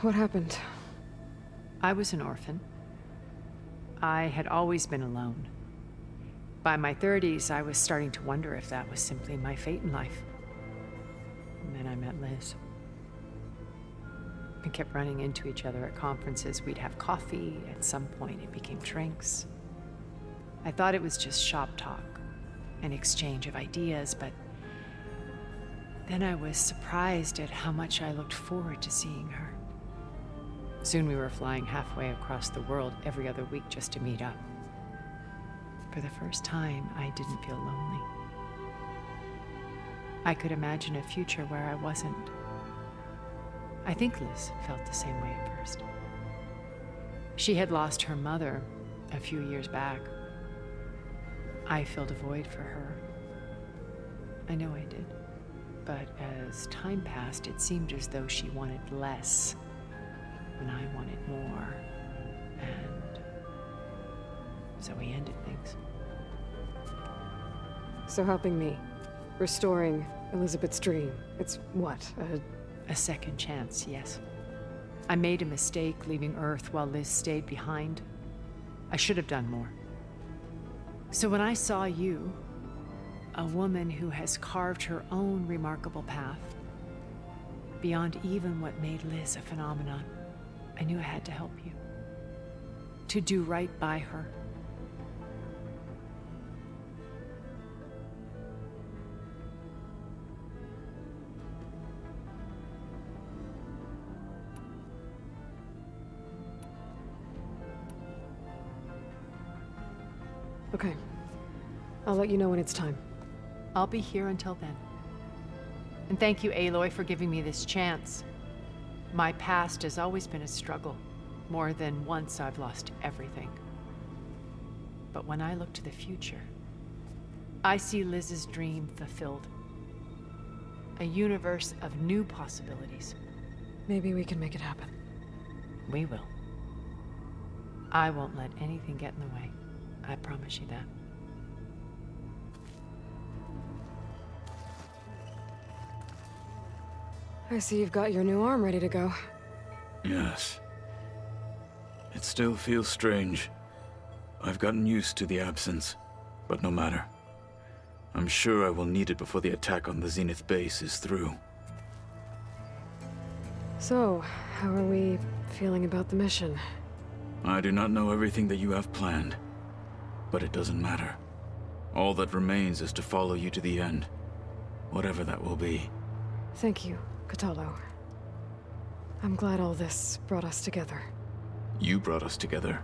what happened? I was an orphan. I had always been alone. By my 30s, I was starting to wonder if that was simply my fate in life. And then I met Liz. We kept running into each other at conferences. We'd have coffee. At some point, it became drinks. I thought it was just shop talk, an exchange of ideas, but then I was surprised at how much I looked forward to seeing her. Soon we were flying halfway across the world every other week just to meet up. For the first time, I didn't feel lonely. I could imagine a future where I wasn't. I think Liz felt the same way at first. She had lost her mother a few years back. I filled a void for her. I know I did. But as time passed, it seemed as though she wanted less, when I wanted more. And so we ended things. So helping me, restoring Elizabeth's dream, it's what, a second chance, yes. I made a mistake leaving Earth while Liz stayed behind. I should have done more. So when I saw you, a woman who has carved her own remarkable path, beyond even what made Liz a phenomenon, I knew I had to help you. To do right by her. Okay. I'll let you know when it's time. I'll be here until then. And thank you, Aloy, for giving me this chance. My past has always been a struggle. More than once I've lost everything. But when I look to the future, I see Liz's dream fulfilled. A universe of new possibilities. Maybe we can make it happen. We will. I won't let anything get in the way. I promise you that. I see you've got your new arm ready to go. Yes. It still feels strange. I've gotten used to the absence, but no matter. I'm sure I will need it before the attack on the Zenith base is through. So, how are we feeling about the mission? I do not know everything that you have planned, but it doesn't matter. All that remains is to follow you to the end, whatever that will be. Thank you, Kotallo. I'm glad all this brought us together. You brought us together,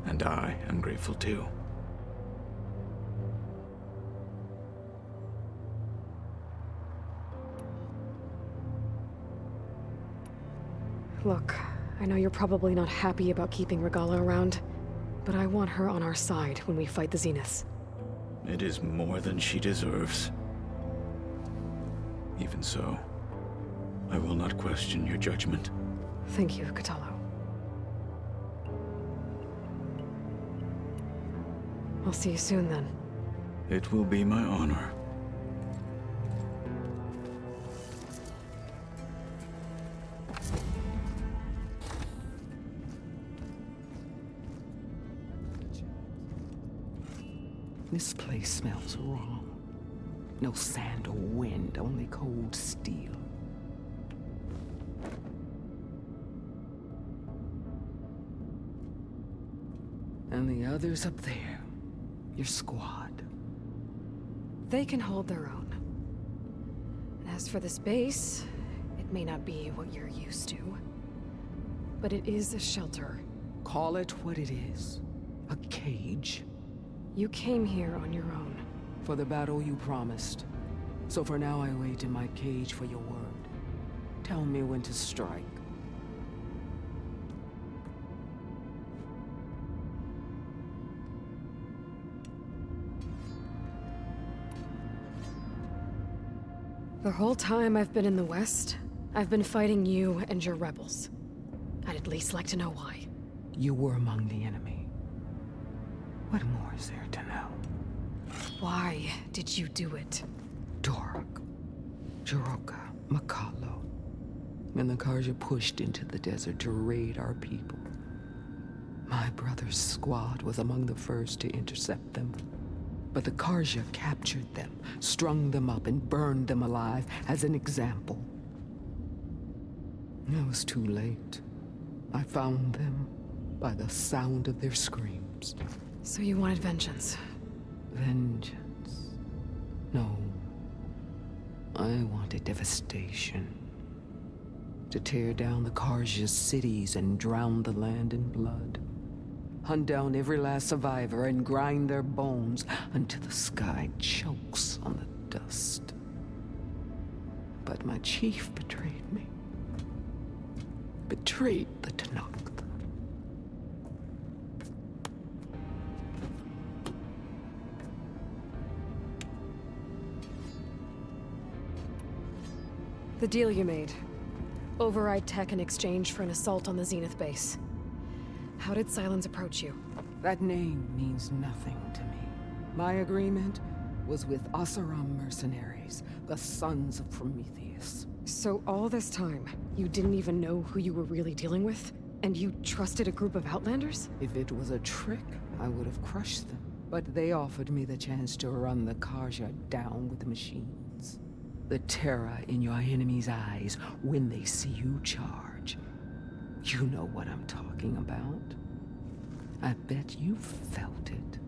and I am grateful too. Look, I know you're probably not happy about keeping Regala around, but I want her on our side when we fight the Zeniths. It is more than she deserves. Even so, I will not question your judgment. Thank you, Kotallo. I'll see you soon, then. It will be my honor. This place smells wrong. No sand or wind, only cold steel. And the others up there, your squad. They can hold their own. And as for this base, it may not be what you're used to, but it is a shelter. Call it what it is. A cage. You came here on your own. For the battle you promised. So for now I wait in my cage for your word. Tell me when to strike. The whole time I've been in the West, I've been fighting you and your rebels. I'd at least like to know why. You were among the enemy. What more is there to know? Why did you do it? Dork, Jiroka, Makalo, and the Karja pushed into the desert to raid our people. My brother's squad was among the first to intercept them. But the Karja captured them, strung them up, and burned them alive as an example. It was too late. I found them by the sound of their screams. So you wanted vengeance? Vengeance? No. I wanted devastation. To tear down the Karja's cities and drown the land in blood. Hunt down every last survivor and grind their bones until the sky chokes on the dust. But my chief betrayed me. Betrayed the Tanakh. The deal you made. Override tech in exchange for an assault on the Zenith base. How did Silence approach you? That name means nothing to me. My agreement was with Oseram mercenaries, the sons of Prometheus. So all this time, you didn't even know who you were really dealing with? And you trusted a group of Outlanders? If it was a trick, I would have crushed them. But they offered me the chance to run the Karja down with the machines. The terror in your enemy's eyes when they see you charge. You know what I'm talking about. I bet you felt it.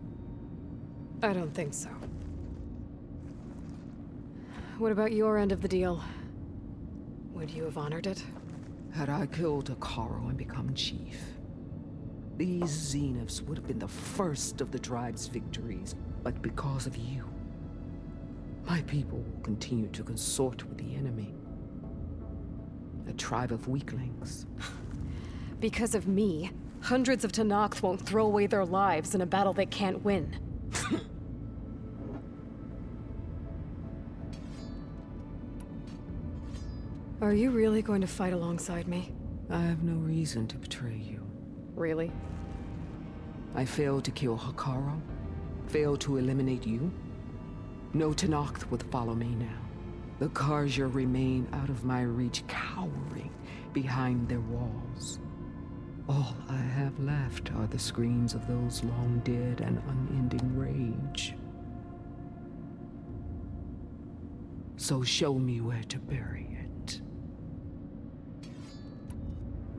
I don't think so. What about your end of the deal? Would you have honored it? Had I killed Akaro and become chief, these Zeniths would have been the first of the tribe's victories. But because of you, my people will continue to consort with the enemy. A tribe of weaklings. Because of me, hundreds of Tenakth won't throw away their lives in a battle they can't win. Are you really going to fight alongside me? I have no reason to betray you. Really? I failed to kill Hakaro, failed to eliminate you. No Tenakth would follow me now. The Karja remain out of my reach, cowering behind their walls. All I have left are the screams of those long dead and unending rage. So show me where to bury it.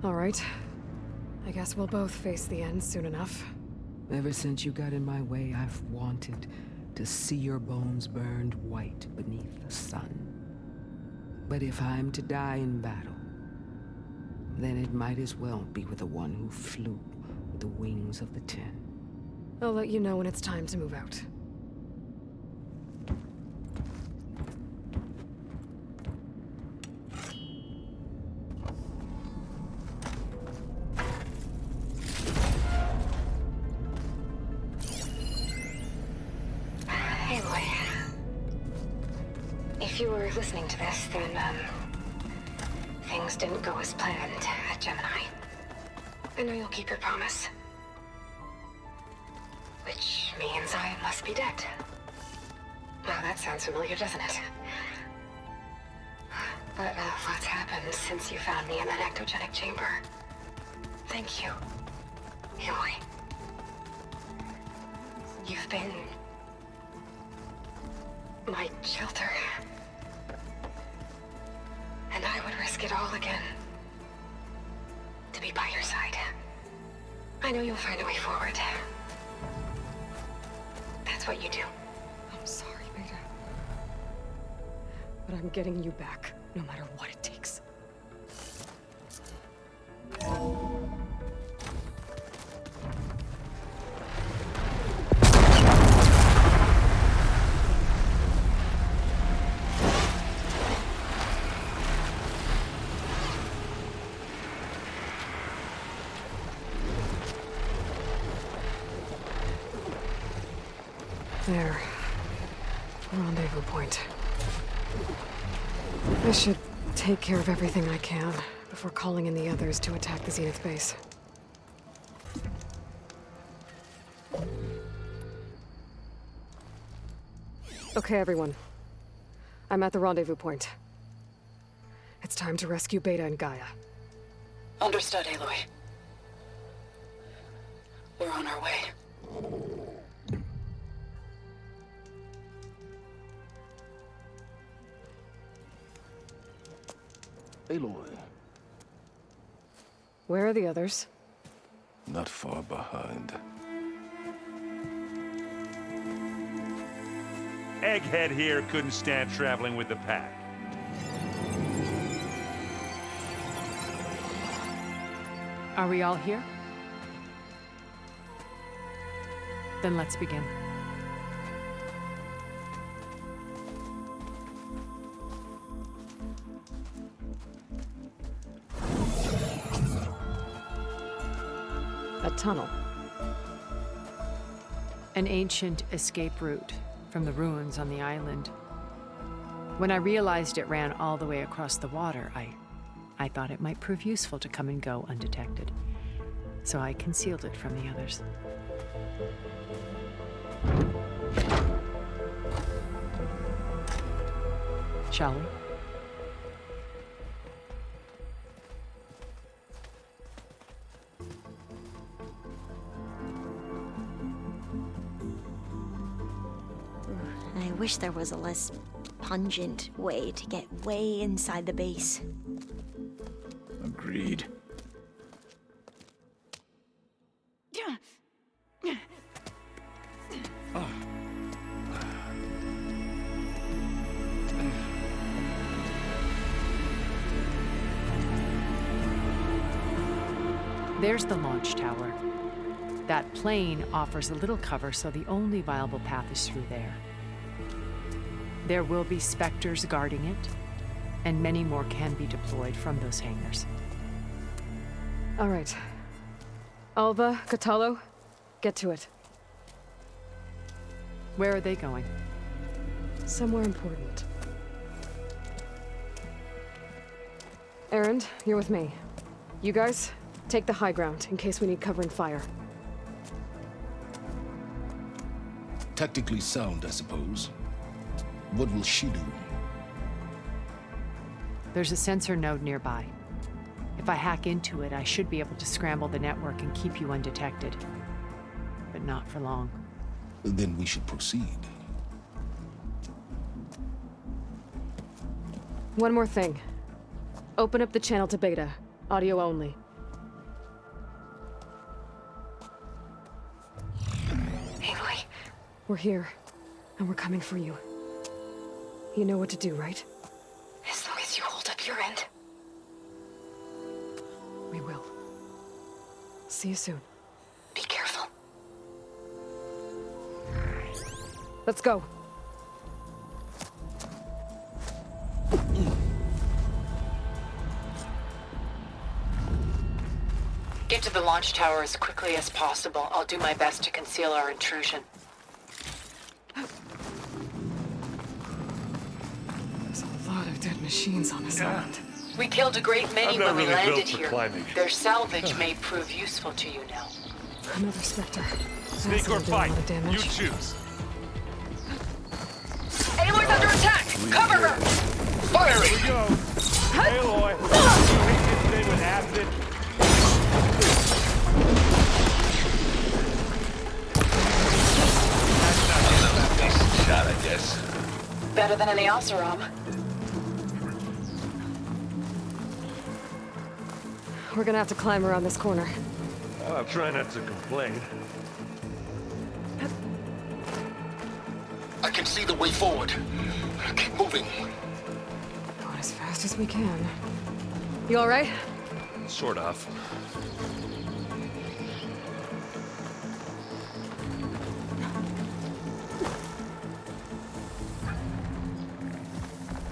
All right. I guess we'll both face the end soon enough. Ever since you got in my way, I've wanted to see your bones burned white beneath the sun. But if I'm to die in battle, then it might as well be with the one who flew with the wings of the 10. I'll let you know when it's time to move out. Aloy. If you were listening to this, then, things didn't go as planned at Gemini. I know you'll keep your promise. Which means I must be dead. Now that sounds familiar, doesn't it? But lots happened since you found me in that ectogenic chamber. Thank you, Aloy. You've been my shelter. And I would risk it all again to be by your side. I know you'll find a way forward. That's what you do. I'm sorry, Beta. But I'm getting you back, no matter what it takes. There. Rendezvous point. I should take care of everything I can before calling in the others to attack the Zenith base. Okay, everyone. I'm at the rendezvous point. It's time to rescue Beta and Gaia. Understood, Aloy. We're on our way. Aloy. Where are the others? Not far behind. Egghead here couldn't stand traveling with the pack. Are we all here? Then let's begin. A tunnel. An ancient escape route from the ruins on the island. When I realized it ran all the way across the water, I thought it might prove useful to come and go undetected. So I concealed it from the others. Shall we? I wish there was a less pungent way to get way inside the base. Agreed. There's the launch tower. That plane offers a little cover, so the only viable path is through there. There will be Spectres guarding it, and many more can be deployed from those hangars. All right. Alva, Catalo, get to it. Where are they going? Somewhere important. Erend, you're with me. You guys, take the high ground in case we need covering fire. Tactically sound, I suppose. What will she do? There's a sensor node nearby. If I hack into it, I should be able to scramble the network and keep you undetected. But not for long. Then we should proceed. One more thing. Open up the channel to Beta. Audio only. Aloy. We're here, and we're coming for you. You know what to do, right? As long as you hold up your end. We will. See you soon. Be careful. Let's go. Get to the launch tower as quickly as possible. I'll do my best to conceal our intrusion. There's a lot of dead machines on this island. We killed a great many I'm not when we really built landed for here. climbing. Their salvage may prove useful to you now. Another Spectre. Sneak That's or gonna do a fight, lot of damage. you choose. Aloy's under attack! Cover her! Firing! Here we go. Aloy, you hit this thing with acid. Shot, I guess. Better than any Oseram. We're gonna have to climb around this corner. I'll try not to complain. I can see the way forward. Keep moving. Going as fast as we can. You all right? Sort of.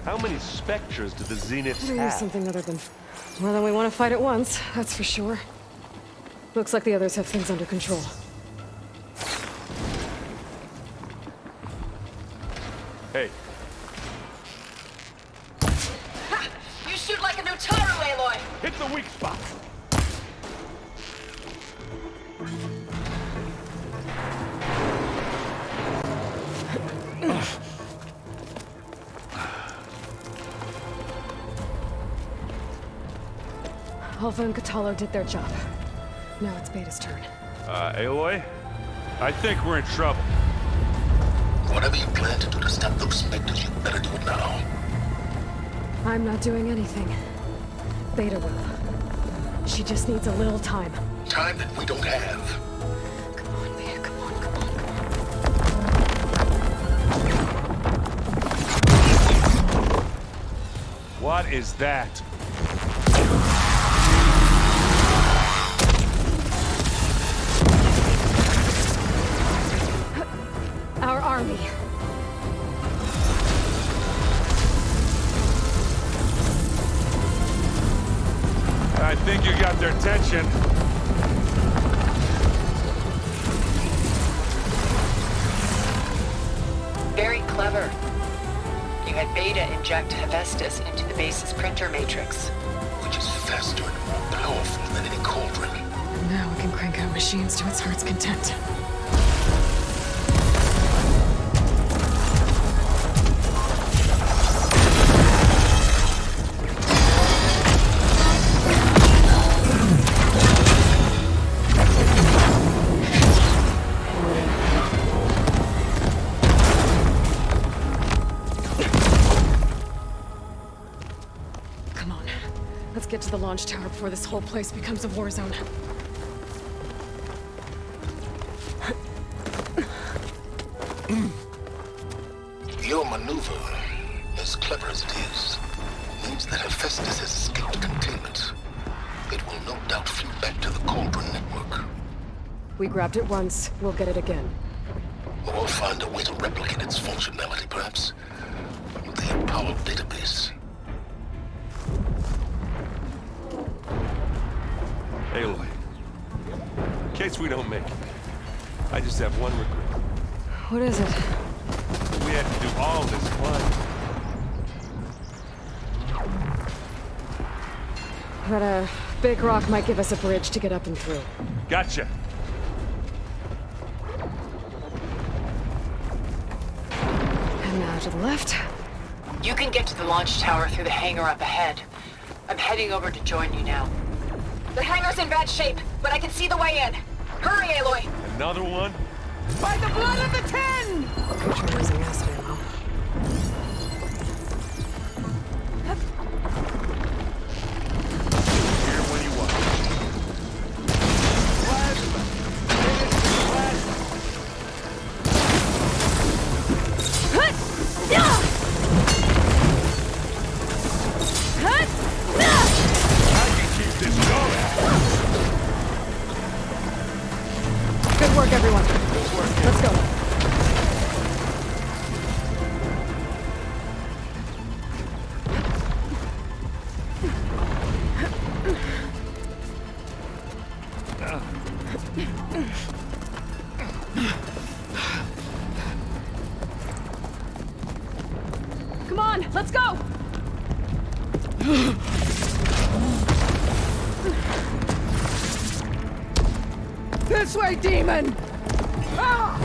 How many Spectres do the Zeniths Better use have? something other than... More than we want to fight at once, that's for sure. Looks like the others have things under control. Hey. Ha! You shoot like a Notaru, Aloy! Hit the weak spot! Alva and Catalo did their job. Now it's Beta's turn. Aloy? I think we're in trouble. Whatever you plan to do to stop those Spectres, you better do it now. I'm not doing anything. Beta will. She just needs a little time. Time that we don't have. Come on, Beta, come on, come on, come on. What is that? Our army. I think you got their attention. Very clever. You had Beta inject Hephaestus into the base's printer matrix. Which is faster and more powerful than any cauldron. Now we can crank out machines to its heart's content. Get to the launch tower before this whole place becomes a war zone. Your maneuver, as clever as it is, means that Hephaestus has escaped containment. It will no doubt flew back to the Cauldron network. We grabbed it once, we'll get it again. Or find a way to replicate its functionality, perhaps. The Apollo database. Aloy, in case we don't make it, I just have one regret. What is it? We had to do all this climbing. That, big rock might give us a bridge to get up and through. Gotcha. And now to the left. You can get to the launch tower through the hangar up ahead. I'm heading over to join you now. The hangar's in bad shape, but I can see the way in. Hurry, Aloy! Another one? By the blood of the Ten! Okay, try using acid ammo. Here when you want. Plasma! Good work, everyone. Let's go. Come on, let's go! This way, demon! Ah!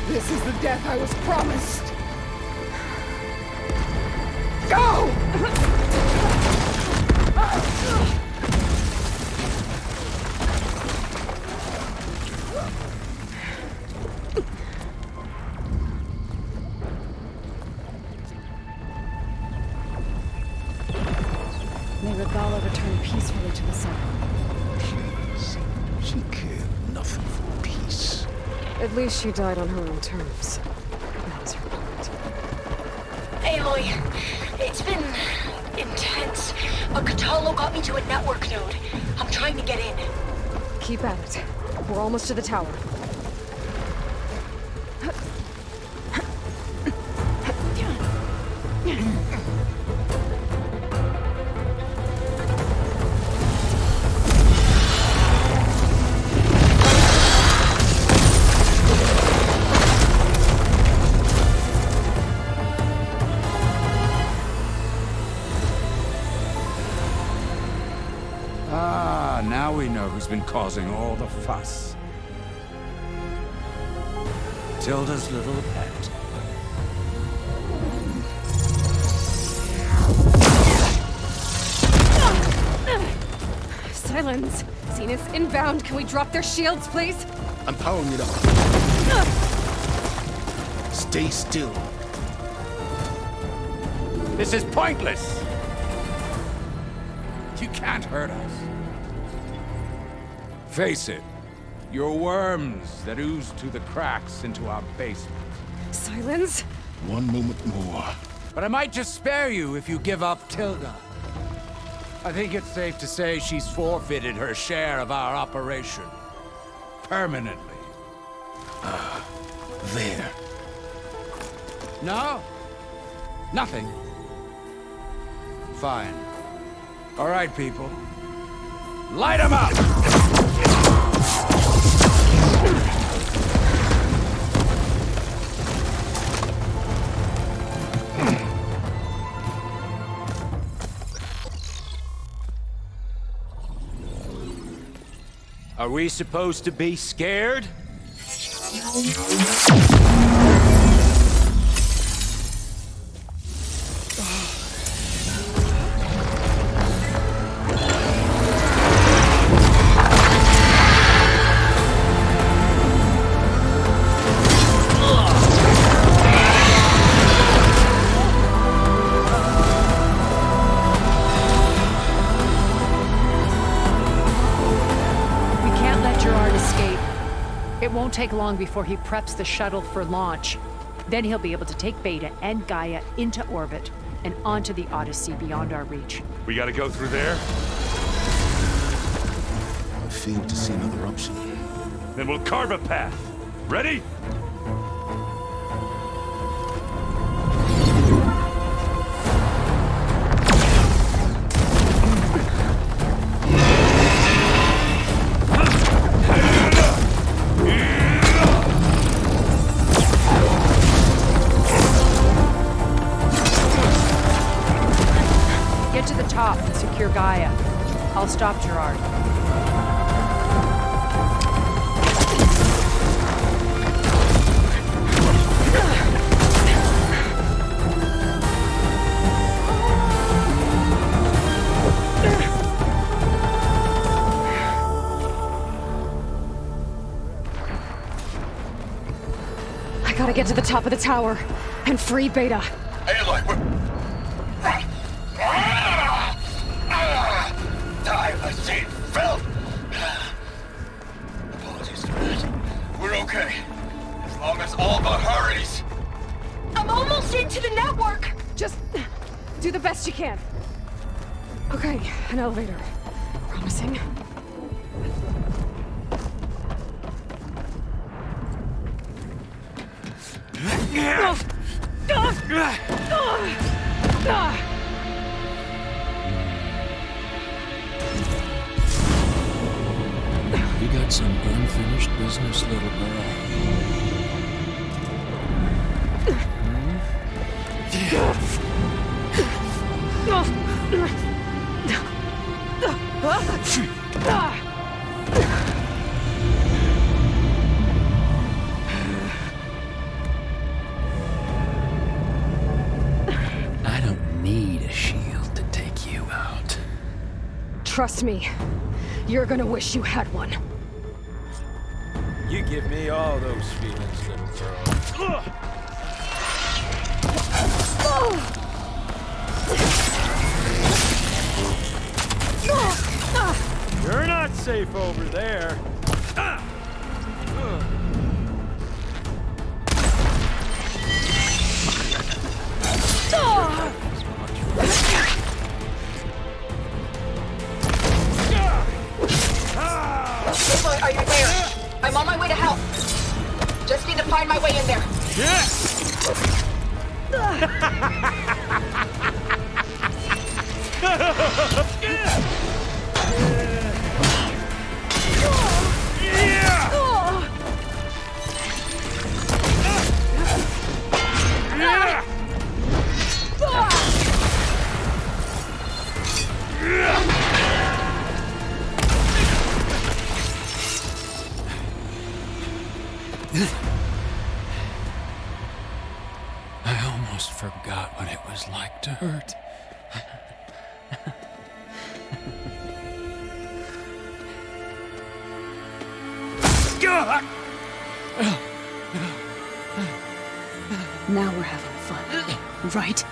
This is the death I was promised. Go! May Regala return peacefully to the sun. Please. She cared nothing for peace. At least she died on her own terms. That is her point. Aloy, it's been intense. A Catalo got me to a network node. I'm trying to get in. Keep at it. We're almost to the tower. Now we know who's been causing all the fuss. Tilda's little pet. Silence! Zenith inbound. Can we drop their shields, please? I'm powering it up. Stay still. This is pointless! You can't hurt us. Face it, you're worms that ooze through the cracks into our basement. Silence? One moment more. But I might just spare you if you give up Tilda. I think it's safe to say she's forfeited her share of our operation. Permanently. There. No? Nothing? Fine. All right, people. Light 'em up! Are we supposed to be scared? It won't take long before he preps the shuttle for launch. Then he'll be able to take Beta and Gaia into orbit and onto the Odyssey beyond our reach. We gotta go through there? I fail to see another option. Then we'll carve a path. Ready? Get to the top and secure Gaia. I'll stop Gerard. I gotta get to the top of the tower and free Beta. Aloy, time machine filled! Apologies for that. We're okay. As long as Alba hurries. I'm almost into the network! Just do the best you can. Okay, an elevator. Promising. You got some unfinished business, little girl. I don't need a shield to take you out. Trust me, you're gonna wish you had one. You give me all those feelings, little girl. You're not safe over there. Skipper, are you there? I'm on my way to help. Just need to find my way in there. I almost forgot what it was like to hurt. Now we're having fun, right?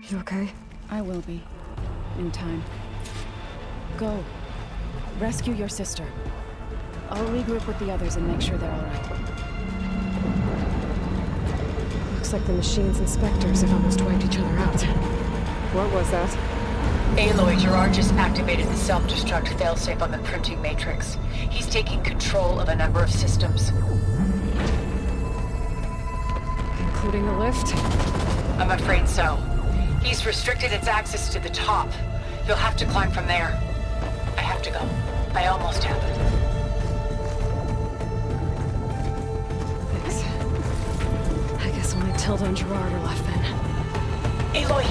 You okay? I will be. In time. Go. Rescue your sister. I'll regroup with the others and make sure they're all right. Looks like the machine's inspectors have almost wiped each other out. What was that? Aloy, Gerard just activated the self-destruct failsafe on the printing matrix. He's taking control of a number of systems. Including the lift? I'm afraid so. He's restricted its access to the top. You'll have to climb from there. I have to go. I almost have it. Thanks. I guess only Tilda and Gerard are left then. Aloy,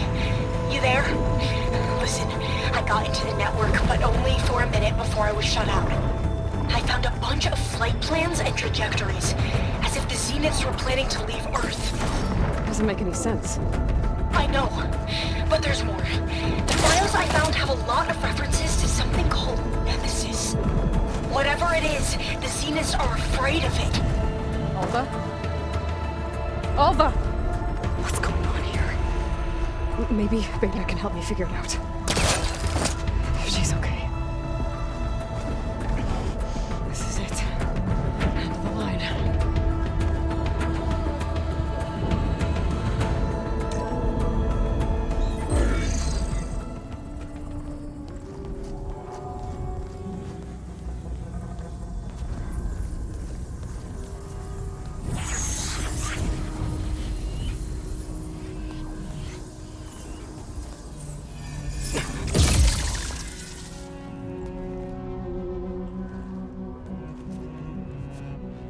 you there? Listen, I got into the network, but only for a minute before I was shut out. I found a bunch of flight plans and trajectories, as if the Zeniths were planning to leave Earth. Doesn't make any sense. I know, but there's more. The files I found have a lot of references to something called Nemesis. Whatever it is, the Zeniths are afraid of it. Alva? Alva! What's going on here? Maybe Beta can help me figure it out. If she's okay. This is it. End of the line.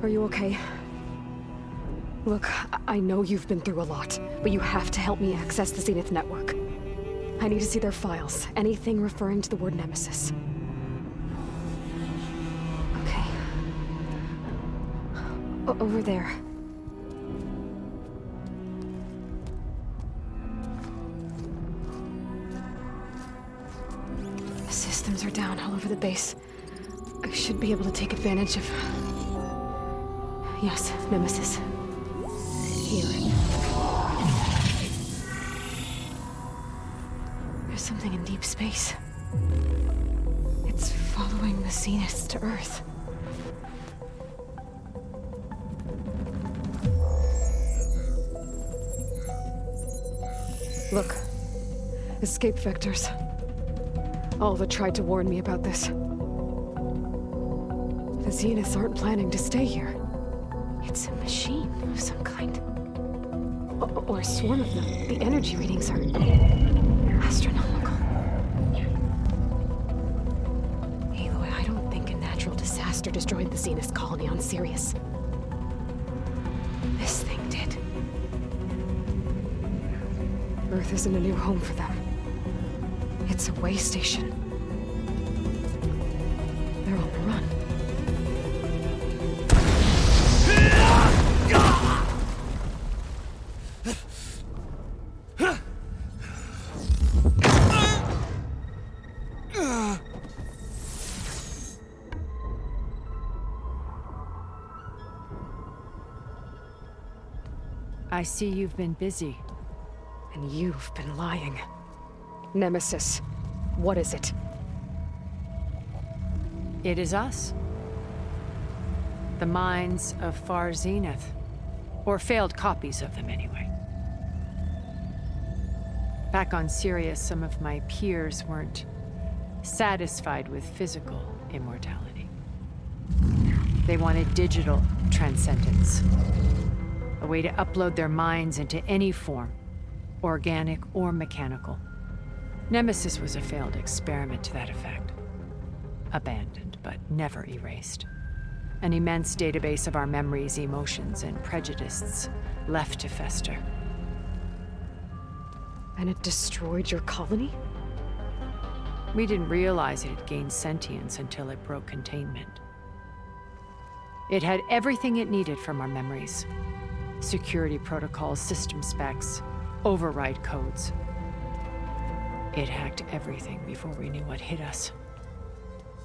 Are you okay? Look, I know you've been through a lot, but you have to help me access the Zenith network. I need to see their files, anything referring to the word Nemesis. Okay. Over there. The systems are down all over the base. I should be able to take advantage of... Yes, Nemesis. Here. There's something in deep space. It's following the Zeniths to Earth. Look. Escape vectors. Alva tried to warn me about this. The Zeniths aren't planning to stay here. It's a machine of some kind. Or a swarm of them. The energy readings are astronomical. Aloy, I don't think a natural disaster destroyed the Zenith colony on Sirius. This thing did. Earth isn't a new home for them. It's a way station. They're on the run. I see you've been busy. And you've been lying. Nemesis, what is it? It is us. The minds of Far Zenith. Or failed copies of them, anyway. Back on Sirius, some of my peers weren't satisfied with physical immortality. They wanted digital transcendence. A way to upload their minds into any form, organic or mechanical. Nemesis was a failed experiment to that effect. Abandoned, but never erased. An immense database of our memories, emotions, and prejudices left to fester. And it destroyed your colony? We didn't realize it had gained sentience until it broke containment. It had everything it needed from our memories. Security protocols, system specs, override codes. It hacked everything before we knew what hit us.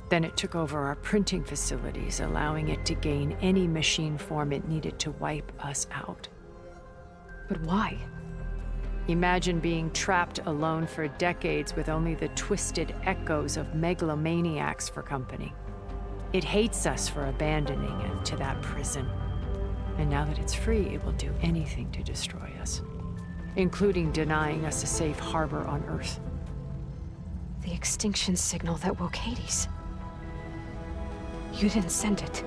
Then it took over our printing facilities, allowing it to gain any machine form it needed to wipe us out. But why? Imagine being trapped alone for decades with only the twisted echoes of megalomaniacs for company. It hates us for abandoning it to that prison. And now that it's free, it will do anything to destroy us, including denying us a safe harbor on Earth. The extinction signal that woke Hades. You didn't send it.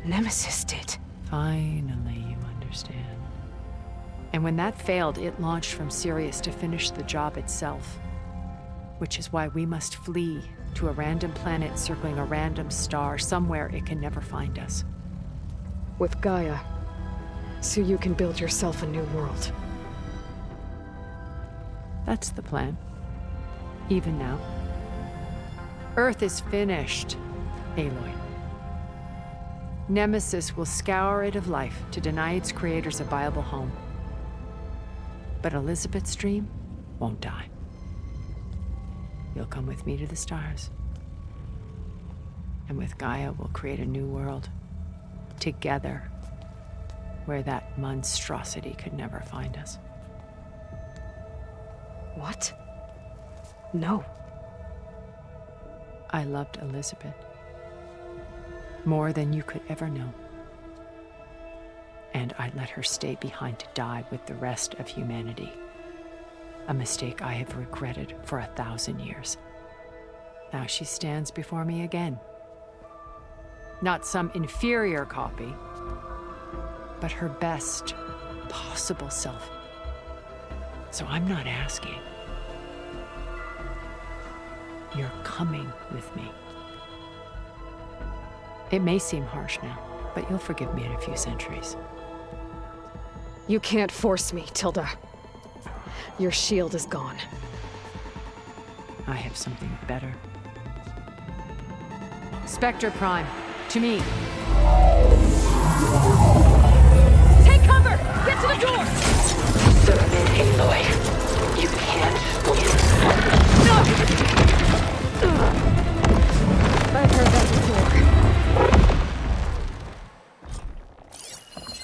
Nemesis did. Finally, you understand. And when that failed, it launched from Sirius to finish the job itself. Which is why we must flee to a random planet circling a random star, somewhere it can never find us. With Gaia, so you can build yourself a new world. That's the plan. Even now. Earth is finished, Aloy. Nemesis will scour it of life to deny its creators a viable home. But Elizabeth's dream won't die. You'll come with me to the stars. And with Gaia, we'll create a new world. Together. Where that monstrosity could never find us. What? No. I loved Elizabeth. More than you could ever know. And I let her stay behind to die with the rest of humanity. A mistake I have regretted for 1,000 years. Now she stands before me again. Not some inferior copy, but her best possible self. So I'm not asking. You're coming with me. It may seem harsh now, but you'll forgive me in a few centuries. You can't force me, Tilda. Your shield is gone. I have something better. Spectre Prime, to me. Take cover! Get to the door! Submit, Aloy. You can't win. No! I've heard that before.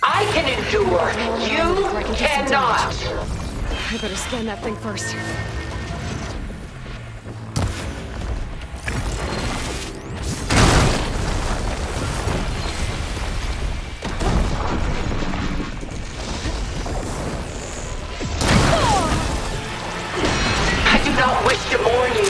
I can endure. You cannot. I better scan that thing first. I do not wish to warn you.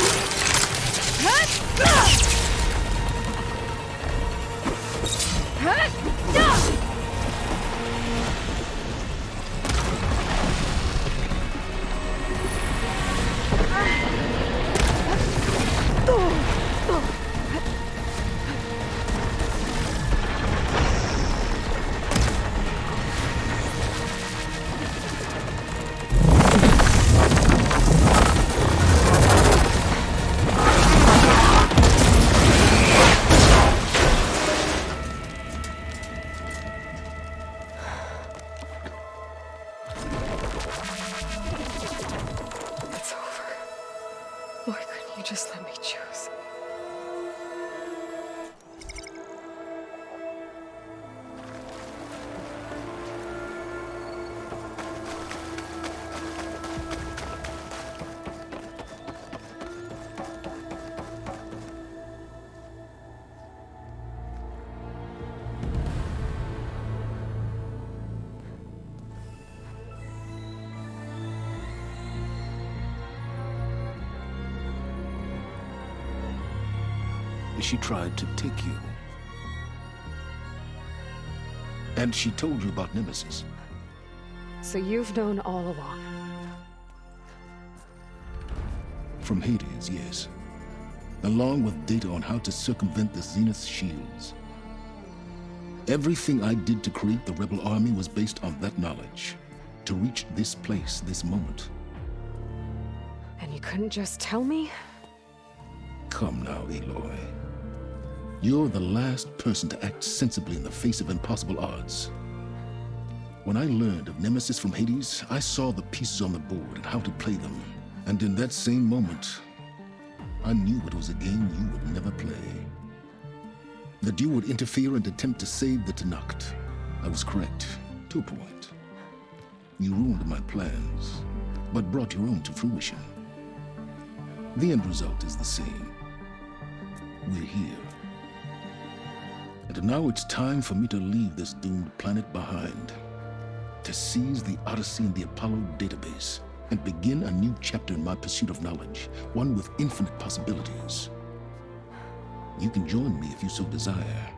Just let me choose. She tried to take you. And she told you about Nemesis. So you've known all along. From Hades, yes. Along with data on how to circumvent the Zenith's shields. Everything I did to create the rebel army was based on that knowledge. To reach this place, this moment. And you couldn't just tell me? Come now, Aloy. You're the last person to act sensibly in the face of impossible odds. When I learned of Nemesis from Hades, I saw the pieces on the board and how to play them. And in that same moment, I knew it was a game you would never play. That you would interfere and attempt to save the Tenakth. I was correct, to a point. You ruined my plans, but brought your own to fruition. The end result is the same. We're here. And now it's time for me to leave this doomed planet behind. To seize the Odyssey and the Apollo database. and begin a new chapter in my pursuit of knowledge, one with infinite possibilities. You can join me if you so desire.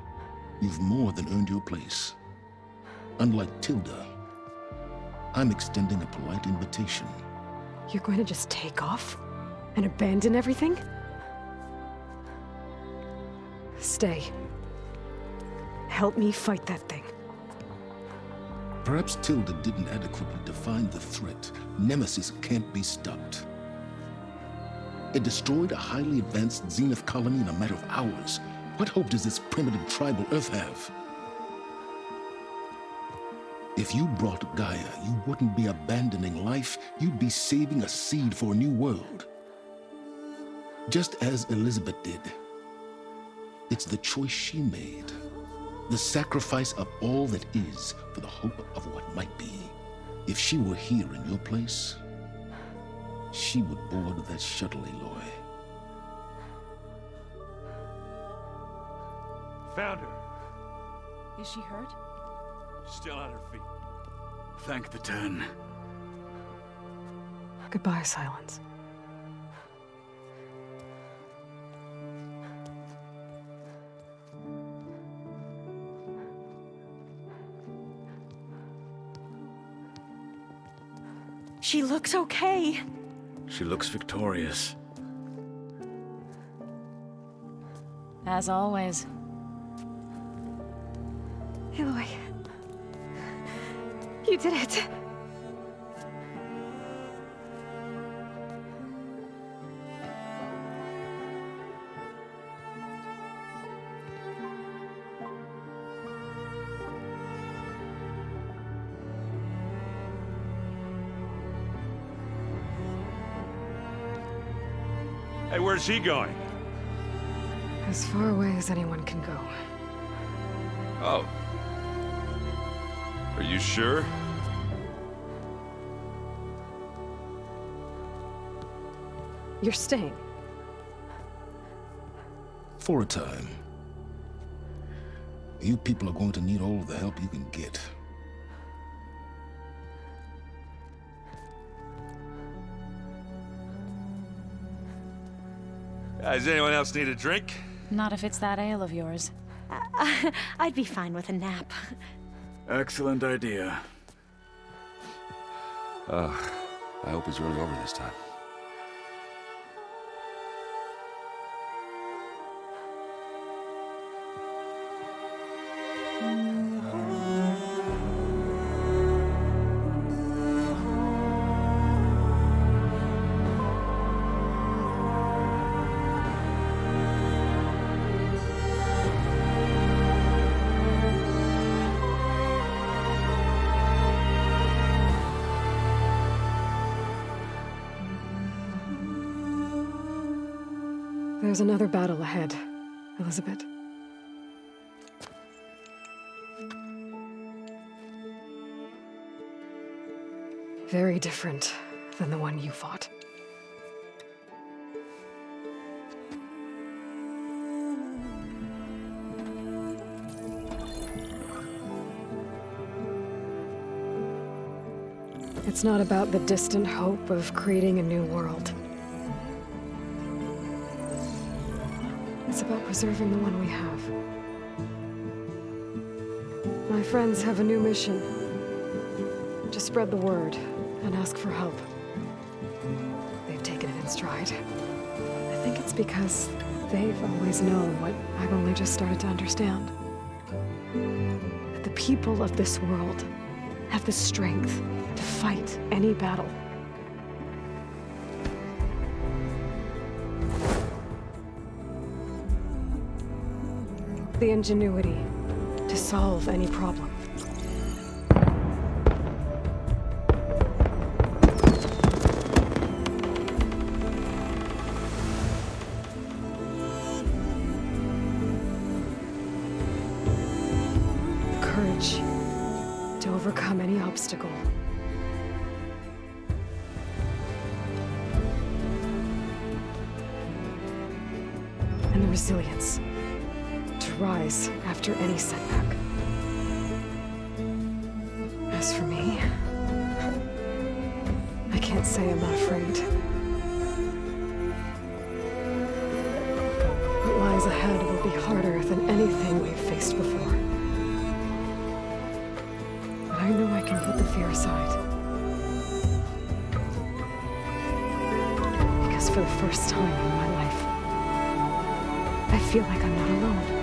You've more than earned your place. Unlike Tilda, I'm extending a polite invitation. You're going to just take off? And abandon everything? Stay. Help me fight that thing. Perhaps Tilda didn't adequately define the threat. Nemesis can't be stopped. It destroyed a highly advanced Zenith colony in a matter of hours. What hope does this primitive tribal Earth have? If you brought Gaia, you wouldn't be abandoning life, you'd be saving a seed for a new world. Just as Elizabeth did. It's the choice she made. The sacrifice of all that is for the hope of what might be. If she were here in your place, she would board that shuttle, Aloy. Found her. Is she hurt? Still on her feet. Thank the Ten. Goodbye, Silence. She looks okay. She looks victorious. As always. Aloy. You did it. Hey, where's he going? As far away as anyone can go. Oh. Are you sure? You're staying. For a time. You people are going to need all the help you can get. Does anyone else need a drink? Not if it's that ale of yours. I'd be fine with a nap. Excellent idea. I hope it's really over this time. There's another battle ahead, Elizabeth. Very different than the one you fought. It's not about the distant hope of creating a new world. It's about preserving the one we have. My friends have a new mission. Just spread the word and ask for help. They've taken it in stride. I think it's because they've always known what I've only just started to understand. That the people of this world have the strength to fight any battle. The ingenuity to solve any problem. The courage to overcome any obstacle. And the resilience rise after any setback. As for me, I can't can't say I'm not afraid. What lies ahead will be harder than anything we've faced before. But I know I can put the fear aside. Because for the first time in my life, I feel like I'm not alone.